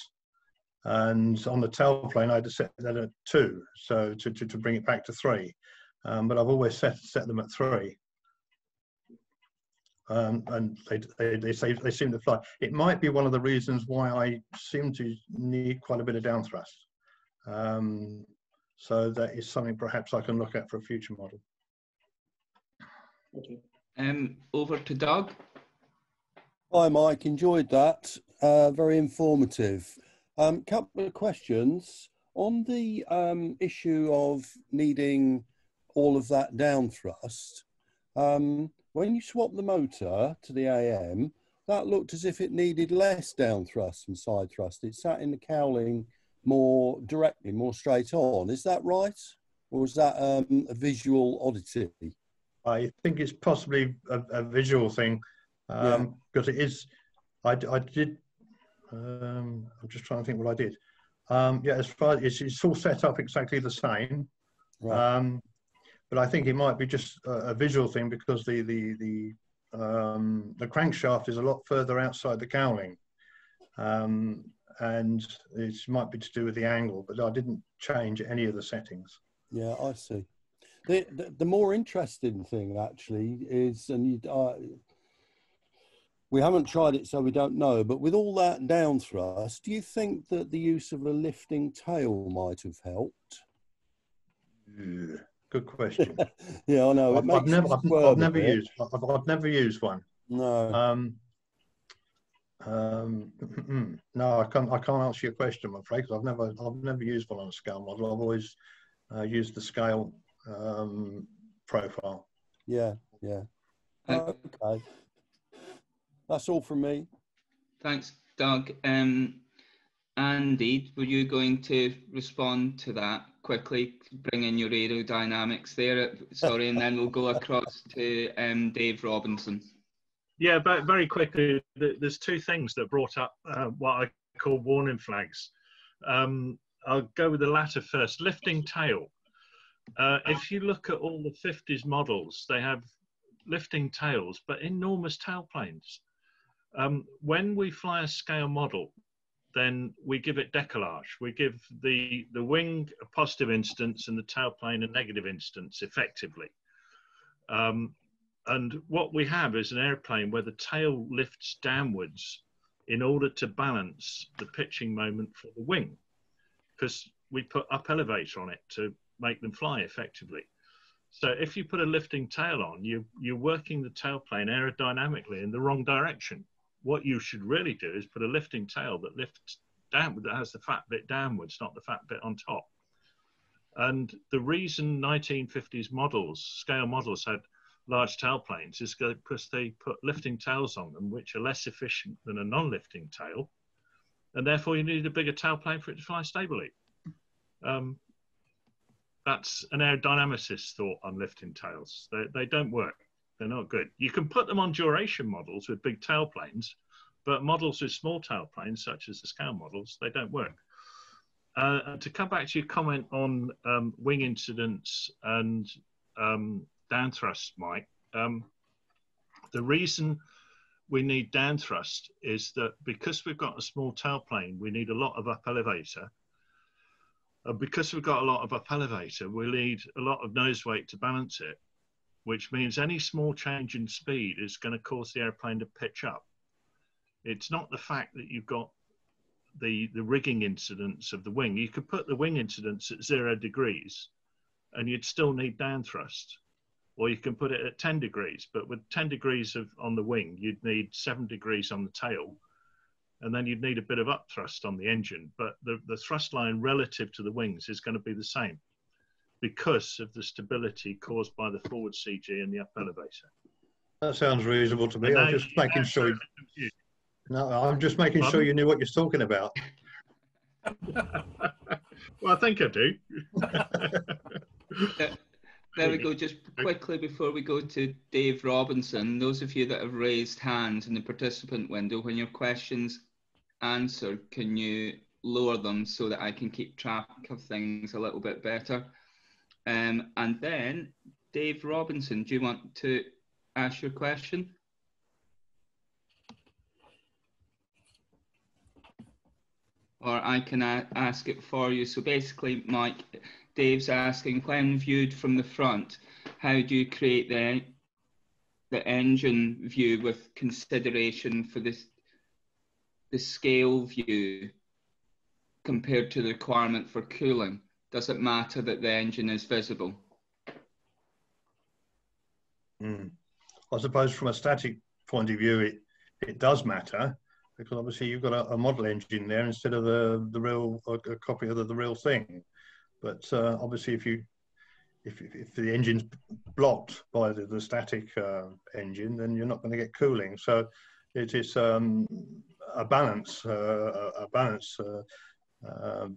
and on the tail plane I had to set that at 2, so to bring it back to 3. But I've always set them at 3. And they seem to fly. It might be one of the reasons why I seem to need quite a bit of down thrust. So that is something perhaps I can look at for a future model. Okay. Over to Doug. Hi, Mike. Enjoyed that. Very informative. Couple of questions. On the issue of needing all of that down thrust, when you swap the motor to the AM, that looked as if it needed less down thrust and side thrust. It sat in the cowling more directly, more straight on. Is that right? Or is that a visual oddity? I think it's possibly a visual thing, because it is, I did, I'm just trying to think what I did. Yeah, as far as it's all set up exactly the same. Right. But I think it might be just a visual thing because the crankshaft is a lot further outside the cowling, and it might be to do with the angle. But I didn't change any of the settings. Yeah, I see. The more interesting thing actually is, and we haven't tried it, so we don't know. But with all that down thrust, do you think that the use of a lifting tail might have helped? Good question. Yeah, I know. I've never used one. No. No, I can't answer your question, I'm afraid, because I've never used one on a scale model. I've always used the scale profile. Yeah. Okay. That's all from me. Thanks, Doug. Andy, were you going to respond to that quickly, bring in your aerodynamics there? Sorry, and then we'll go across to Dave Robinson. Yeah, but very quickly, there's two things that brought up what I call warning flags. I'll go with the latter first. Lifting tail. If you look at all the 50s models, they have lifting tails, but enormous tailplanes. When we fly a scale model, then we give it décollage. We give the wing a positive instance and the tailplane a negative instance, effectively. And what we have is an airplane where the tail lifts downwards in order to balance the pitching moment for the wing, because we put up elevator on it to make them fly effectively. So if you put a lifting tail on, you're working the tailplane aerodynamically in the wrong direction. What you should really do is put a lifting tail that lifts downward, that has the fat bit downwards, not the fat bit on top. And the reason 1950s models, scale models, had large tailplanes is because they put lifting tails on them, which are less efficient than a non-lifting tail, and therefore you need a bigger tailplane for it to fly stably. That's an aerodynamicist's thought on lifting tails. They don't work. They're not good. You can put them on duration models with big tailplanes, but models with small tailplanes, such as the scale models, they don't work. To come back to your comment on wing incidents and down thrust, Mike, the reason we need down thrust is that because we've got a small tailplane, we need a lot of up elevator. Because we've got a lot of up elevator, we need a lot of nose weight to balance it, which means any small change in speed is going to cause the airplane to pitch up. It's not the fact that you've got the rigging incidence of the wing. You could put the wing incidence at 0 degrees and you'd still need down thrust. Or you can put it at 10 degrees, but with 10 degrees on the wing, you'd need 7 degrees on the tail. And then you'd need a bit of up thrust on the engine. But the thrust line relative to the wings is going to be the same because of the stability caused by the forward CG and the up elevator. That sounds reasonable to me. I'm just making sure. No, I'm just making sure you knew what you're talking about. Well, I think I do. There we go. Just quickly before we go to Dave Robinson, those of you that have raised hands in the participant window, when your questions answered, can you lower them so that I can keep track of things a little bit better? And then, Dave Robinson, do you want to ask your question? Or I can ask it for you. So basically, Mike, Dave's asking, when viewed from the front, how do you create the engine view with consideration for the scale view compared to the requirement for cooling? Does it matter that the engine is visible? I suppose from a static point of view, it does matter. because obviously you've got a model engine there instead of the real a copy of the real thing. But obviously, if the engine's blocked by the static engine, then you're not going to get cooling. So it is a balance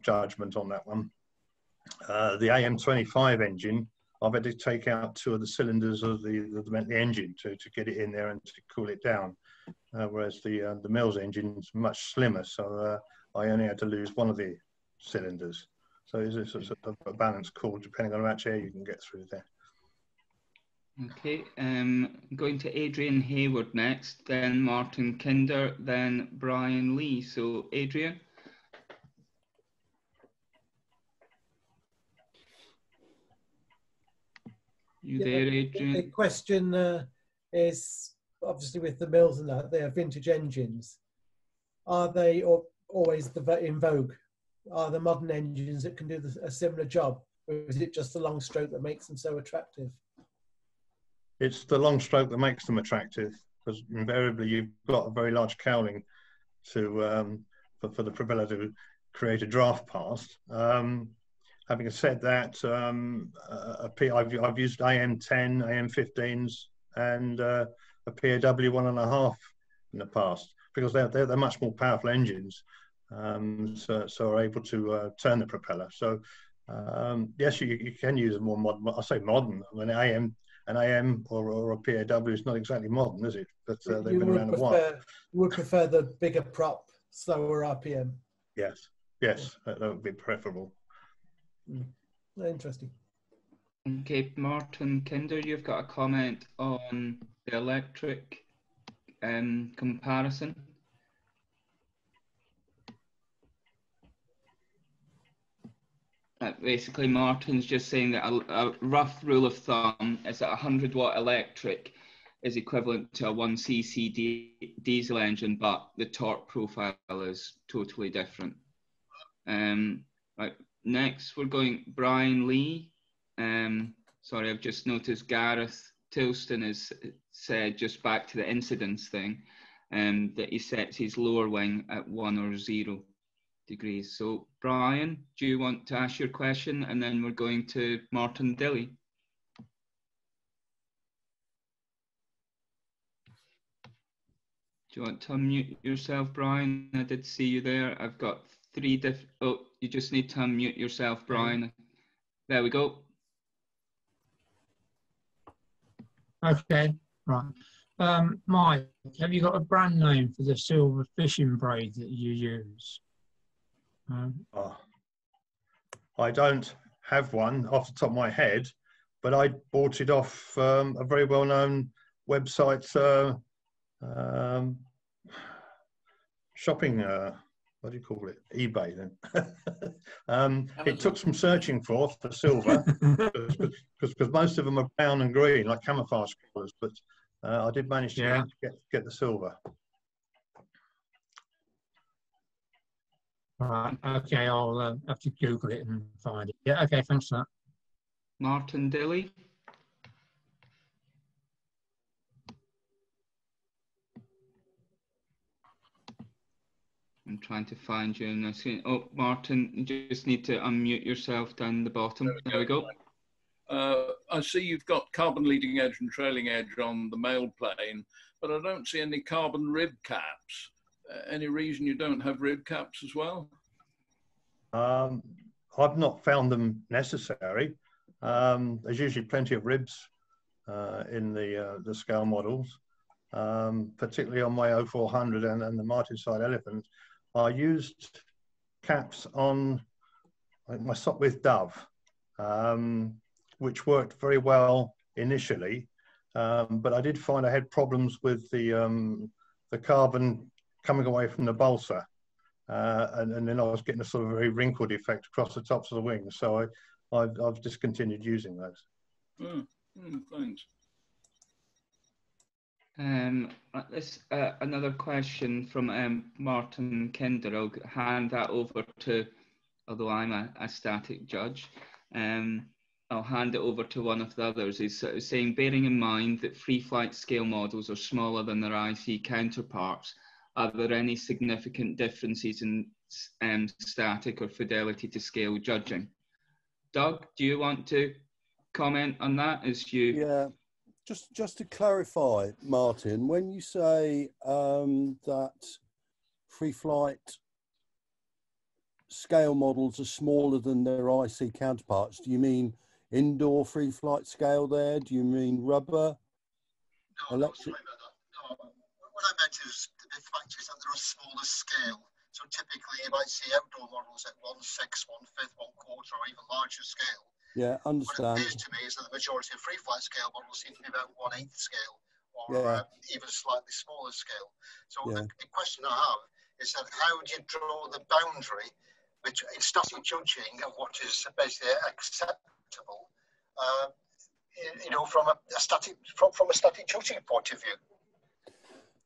judgment on that one. The AM25 engine, I've had to take out 2 of the cylinders of the engine to get it in there and to cool it down. Whereas the Mills engine is much slimmer, so I only had to lose 1 of the cylinders. So it's a balance call depending on how much air you can get through there. Okay, going to Adrian Hayward next, then Martin Kinder, then Brian Lee. So Adrian. You there, Adrian? The question is, obviously with the Mills and that, they are vintage engines. Are they always in vogue? Are there modern engines that can do a similar job? Or is it just the long stroke that makes them so attractive? It's the long stroke that makes them attractive, because invariably you've got a very large cowling to for the propeller to create a draft path. Having said that, I've used AM10, AM15s, and a PAW 1.5 in the past, because they're much more powerful engines, so are able to turn the propeller. So yes, you can use a more modern. I say modern. I mean, an AM or a PAW is not exactly modern, is it? But they've been around a while. You would prefer the bigger prop, slower RPM? Yes, yes, that would be preferable. Interesting. Okay, Martin Kinder, you've got a comment on the electric comparison. Basically, Martin's just saying that a rough rule of thumb is that a 100-watt electric is equivalent to a 1cc diesel engine, but the torque profile is totally different. Right, next we're going Brian Lee. Sorry, I've just noticed Gareth Tilston has said, just back to the incidence thing, that he sets his lower wing at 1 or 0 degrees. So Brian, do you want to ask your question, and then we're going to Martin Dilly? Do you want to unmute yourself, Brian? I did see you there. I've got 3 different. Oh, you just need to unmute yourself, Brian. There we go. Okay, right. Mike, have you got a brand name for the silver fishing braid that you use? I don't have one off the top of my head, but I bought it off a very well-known website, shopping, what do you call it? eBay then. It took some searching for silver, because most of them are brown and green, like camouflage colours, but I did manage to get the silver. Right, okay, I'll have to Google it and find it. Yeah, okay, thanks for that. Martin Dilly. I'm trying to find you in the screen. Oh, Martin, you just need to unmute yourself down the bottom. There we go. I see you've got carbon leading edge and trailing edge on the male plane, but I don't see any carbon rib caps. Any reason you don't have rib caps as well? I've not found them necessary. There's usually plenty of ribs in the scale models, particularly on my 0400 and the Martinside Elephant. I used caps on my Sopwith Dove, which worked very well initially, but I did find I had problems with the carbon coming away from the balsa, and then I was getting a sort of very wrinkled effect across the tops of the wings. So I've discontinued using those. Thanks. Another question from Martin Kinder. I'll hand that over to, although I'm a static judge, I'll hand it over to one of the others. He's saying, bearing in mind that free flight scale models are smaller than their IC counterparts, are there any significant differences in static or fidelity to scale judging? Doug, do you want to comment on that as you... Yeah, just to clarify, Martin, when you say that free flight scale models are smaller than their IC counterparts, do you mean indoor free flight scale there? Do you mean rubber? No, electric? No. What I meant is the fact is that they're a smaller scale. So typically you might see outdoor models at 1/6, 1/5, 1/4, or even larger scale. Yeah, understand. What it appears to me is that the majority of free flight scale models seem to be about 1/8 scale, or even slightly smaller scale. So the question I have is that how do you draw the boundary which in static judging of what is basically acceptable, you know, from a static judging point of view?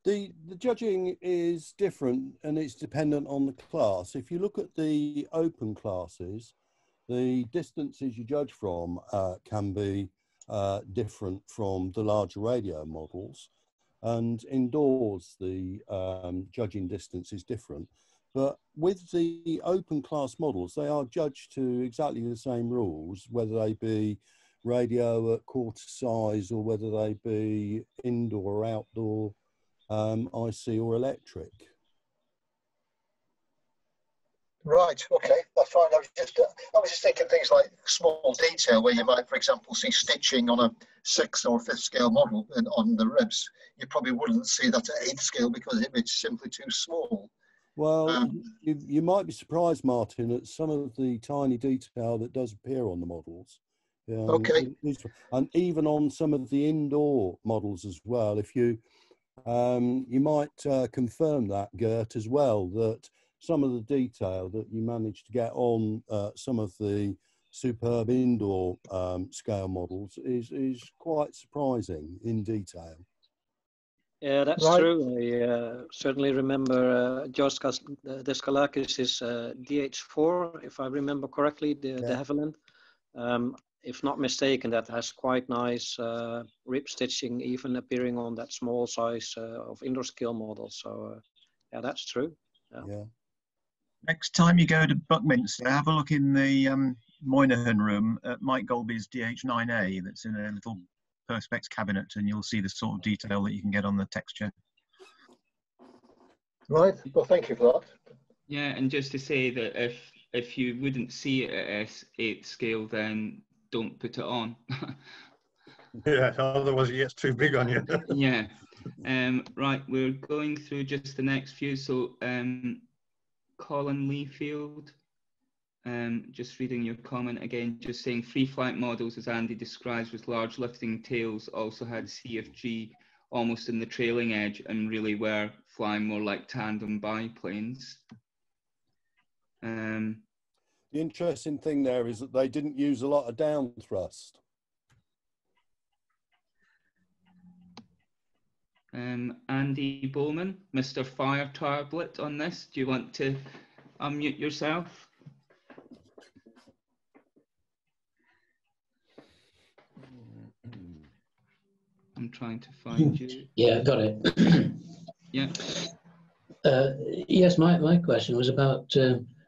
The judging is different and it's dependent on the class. If you look at the open classes, the distances you judge from can be different from the larger radio models, and indoors the judging distance is different. But with the open class models, they are judged to exactly the same rules, whether they be radio at quarter size or whether they be indoor or outdoor, IC or electric. Right, okay, that's fine. I was just thinking things like small detail where you might, for example, see stitching on a 6th or 5th scale model and on the ribs. You probably wouldn't see that at 8th scale because it's simply too small. Well, you might be surprised, Martin, at some of the tiny detail that does appear on the models. Okay. And even on some of the indoor models as well. If you might confirm that, Gert, as well, that some of the detail that you managed to get on some of the superb indoor scale models is quite surprising in detail. Yeah, that's true. I certainly remember George Deskalakis' DH4, if I remember correctly, the de Havilland. If not mistaken, that has quite nice rib stitching, even appearing on that small size of indoor scale model. So, yeah, that's true. Yeah. Next time you go to Buckminster, have a look in the Moynihan room at Mike Golby's DH9A that's in a little Perspex cabinet, and you'll see the sort of detail that you can get on the texture. Right, well, thank you for that. Yeah, and just to say that if you wouldn't see it at S8 scale, then don't put it on. Yeah, otherwise it gets too big on you. Yeah. Right, we're going through just the next few. So Colin Leafield, just reading your comment again, just saying free flight models, as Andy describes, with large lifting tails, also had CFG almost in the trailing edge and really were flying more like tandem biplanes. The interesting thing there is that they didn't use a lot of down thrust. Andy Bowman, Mr. Fire Tablet on this. Do you want to unmute yourself? I'm trying to find you. Yeah, got it. Yeah. Yes, my question was about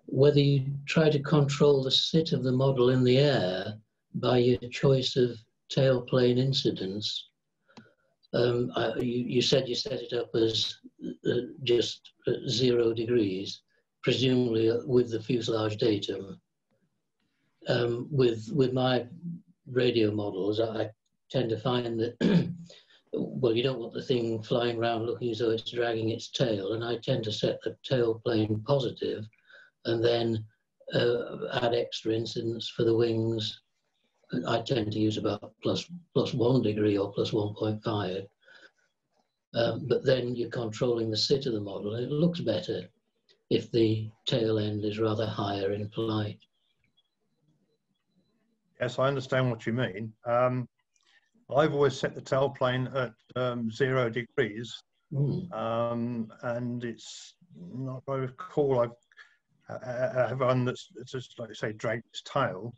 whether you try to control the sit of the model in the air by your choice of tailplane incidence. You said you set it up as just 0 degrees, presumably with the fuselage datum. With my radio models, I tend to find that, well, you don't want the thing flying around looking as though it's dragging its tail, and I tend to set the tailplane positive and then add extra incidence for the wings. I tend to use about plus 1 degree or plus 1.5. But then you're controlling the sit of the model, and it looks better if the tail end is rather higher in flight. Yes, I understand what you mean. I've always set the tailplane at 0 degrees, and it's not very cool. I have one that's just, like you say, dragged its tail,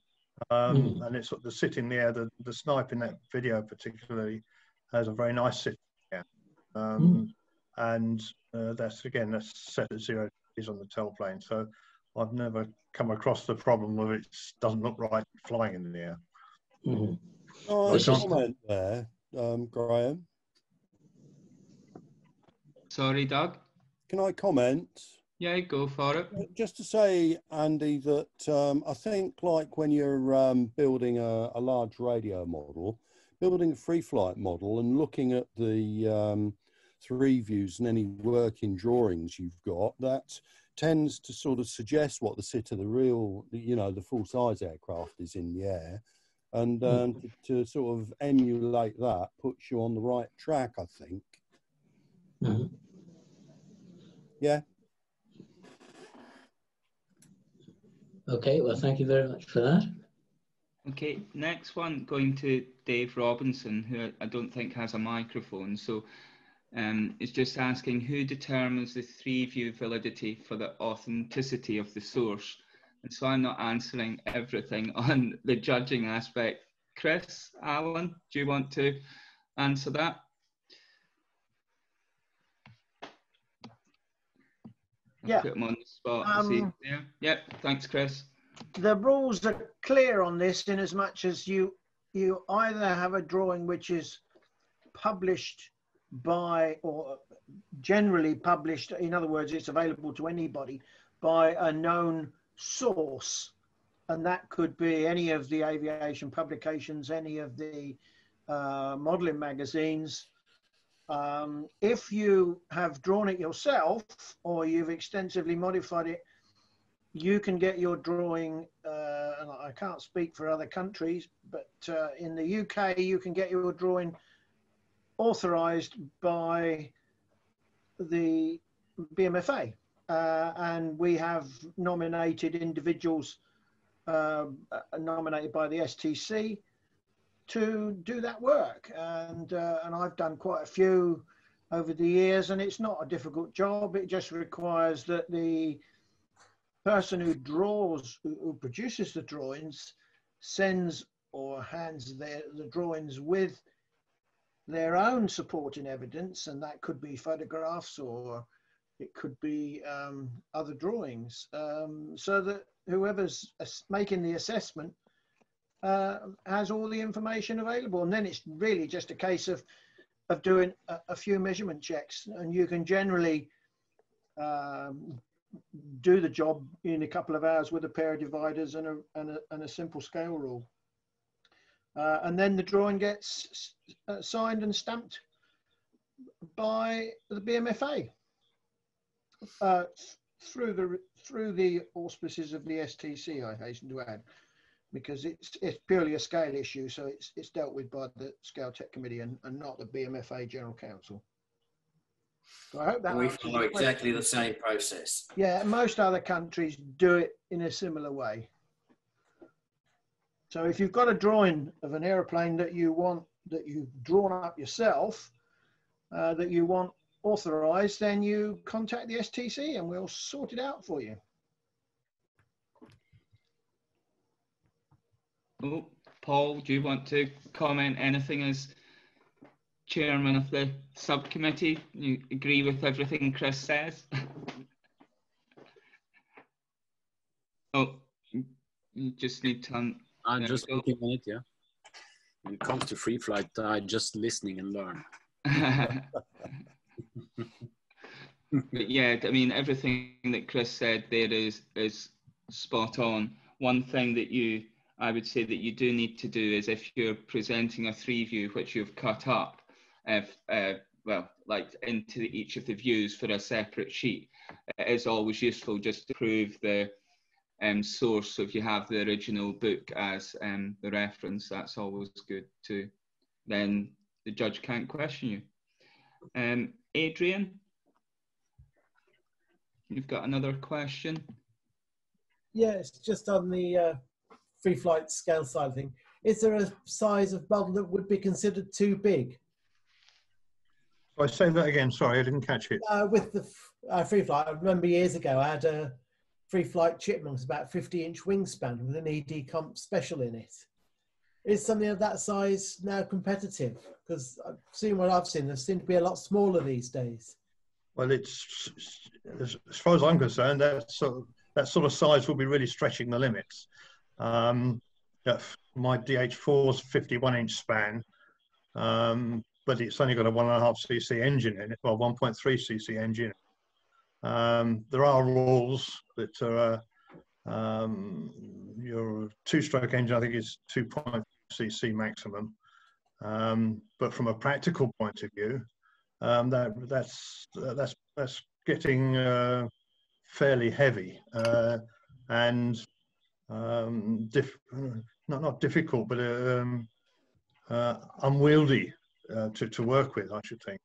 and it's sort of sit in the air. The Snipe in that video particularly has a very nice sit. and that's set at 0 degrees on the tail plane. So I've never come across the problem of it doesn't look right flying in the air. Mm-hmm. Oh, comment there, Graham. Sorry, Doug. Can I comment? Yeah, go for it. Just to say, Andy, that I think like when you're building a large radio model, building a free flight model and looking at the 3 views and any working drawings you've got, that tends to sort of suggest what the sit of the real, the full size aircraft is in the air. And to sort of emulate that puts you on the right track, I think. Mm-hmm. Yeah. Okay, well, thank you very much for that. Okay, next one going to Dave Robinson, who I don't think has a microphone. So it's just asking, who determines the 3-view validity for the authenticity of the source? And so I'm not answering everything on the judging aspect. Chris, Alan, do you want to answer that? Yeah. Put him on the spot. See there. Yep. Thanks, Chris. The rules are clear on this in as much as you either have a drawing which is published by, or generally published, in other words, it's available to anybody by a known source. And that could be any of the aviation publications, any of the modeling magazines. If you have drawn it yourself or you've extensively modified it, you can get your drawing, and I can't speak for other countries, but in the UK, you can get your drawing authorized by the BMFA. And we have nominated individuals nominated by the STC to do that work. And I've done quite a few over the years, and it's not a difficult job. It just requires that the person who produces the drawings sends or hands the drawings with their own supporting evidence, and that could be photographs or it could be other drawings, so that whoever's making the assessment has all the information available. And then it's really just a case of doing a few measurement checks, and you can generally do the job in a couple of hours with a pair of dividers and a simple scale rule. And then the drawing gets signed and stamped by the BMFA through the auspices of the STC, I hasten to add, because it's purely a scale issue, so it's dealt with by the Scale Tech Committee and not the BMFA General Council. So I hope that we follow exactly the same process. Yeah, most other countries do it in a similar way. So if you've got a drawing of an aeroplane that you want, that you've drawn up yourself, that you want authorized, then you contact the STC and we'll sort it out for you. Oh, Paul, do you want to comment anything as chairman of the subcommittee? You agree with everything Chris says? Oh, you just need to... I'm just looking on it, yeah. When it comes to free flight, I just listening and learn. But yeah, I mean, everything that Chris said there is spot on. One thing that I would say that you do need to do is, if you're presenting a 3-view which you've cut up, well, like into each of the views for a separate sheet, it is always useful just to prove the source. So if you have the original book as the reference, that's always good too. Then the judge can't question you. Adrian, you've got another question? Yeah, it's just on the free flight scale side of thing. Is there a size of bubble that would be considered too big? I say that again, sorry, I didn't catch it. With the free flight, I remember years ago I had a free flight Chipmunk, about 50-inch wingspan with an ED comp special in it. Is something of that size now competitive? Because I've seen what I've seen, they seem to be a lot smaller these days. Well, it's as far as I'm concerned, that sort of size will be really stretching the limits. My DH4's 51-inch span, but it's only got a 1.5cc engine in it, well, 1.3cc engine. There are rules that are your two-stroke engine, I think, is 2.cc maximum. But from a practical point of view, that's getting fairly heavy and not difficult, but unwieldy to work with, I should think.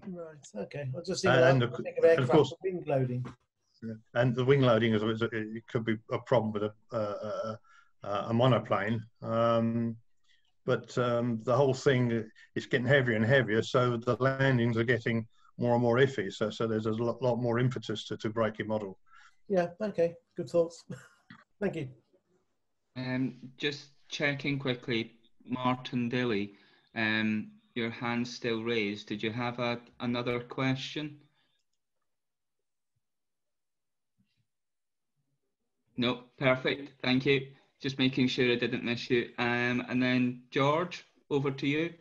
Right. Okay. I'll just think of aircraft wing loading. And the wing loading it could be a problem with a monoplane. But the whole thing is getting heavier and heavier, so the landings are getting more and more iffy. So there's a lot more impetus to break your model. Yeah. Okay. Good thoughts. Thank you. Just checking quickly, Martin Dilly, your hand's still raised. Did you have another question? No, perfect. Thank you. Just making sure I didn't miss you. And then George, over to you.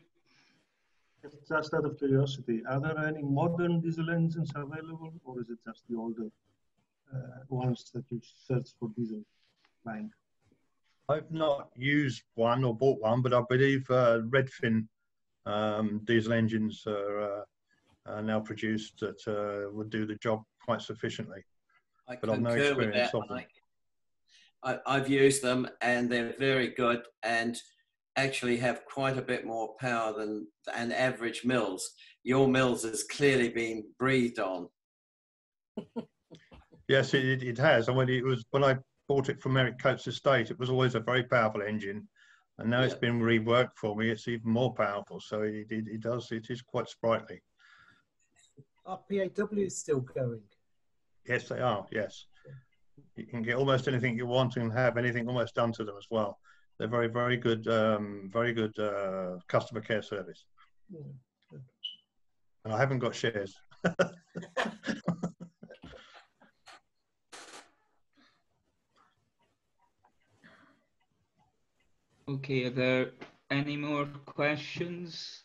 Just out of curiosity, are there any modern diesel engines available, or is it just the older ones that you search for diesel line? I've not used one or bought one, but I believe Redfin diesel engines are now produced that would do the job quite sufficiently. But I've no experience of them. I've used them and they're very good and actually have quite a bit more power than an average Mills. Your Mills has clearly been breathed on. Yes, it has. And when I bought it from Eric Coates' estate, it was always a very powerful engine, and now it's been reworked for me. It's even more powerful. So it is quite sprightly. Are PAW still going? Yes, they are. Yes. You can get almost anything you want and have anything almost done to them as well. They're very, very good customer care service. Yeah. And I haven't got shares. Okay, are there any more questions?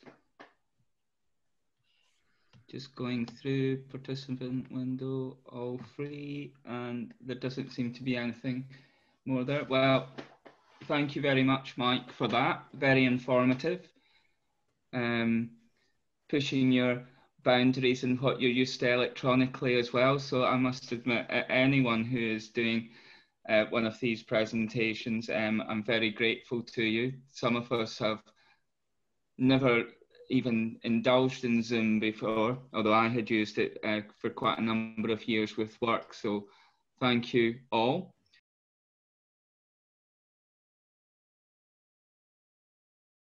Just going through participant window, all free, and there doesn't seem to be anything more there. Well, thank you very much, Mike, for that. Very informative. Pushing your boundaries and what you're used to electronically as well. So I must admit, anyone who is doing one of these presentations, I'm very grateful to you. Some of us have never even indulged in Zoom before, although I had used it for quite a number of years with work. So thank you all.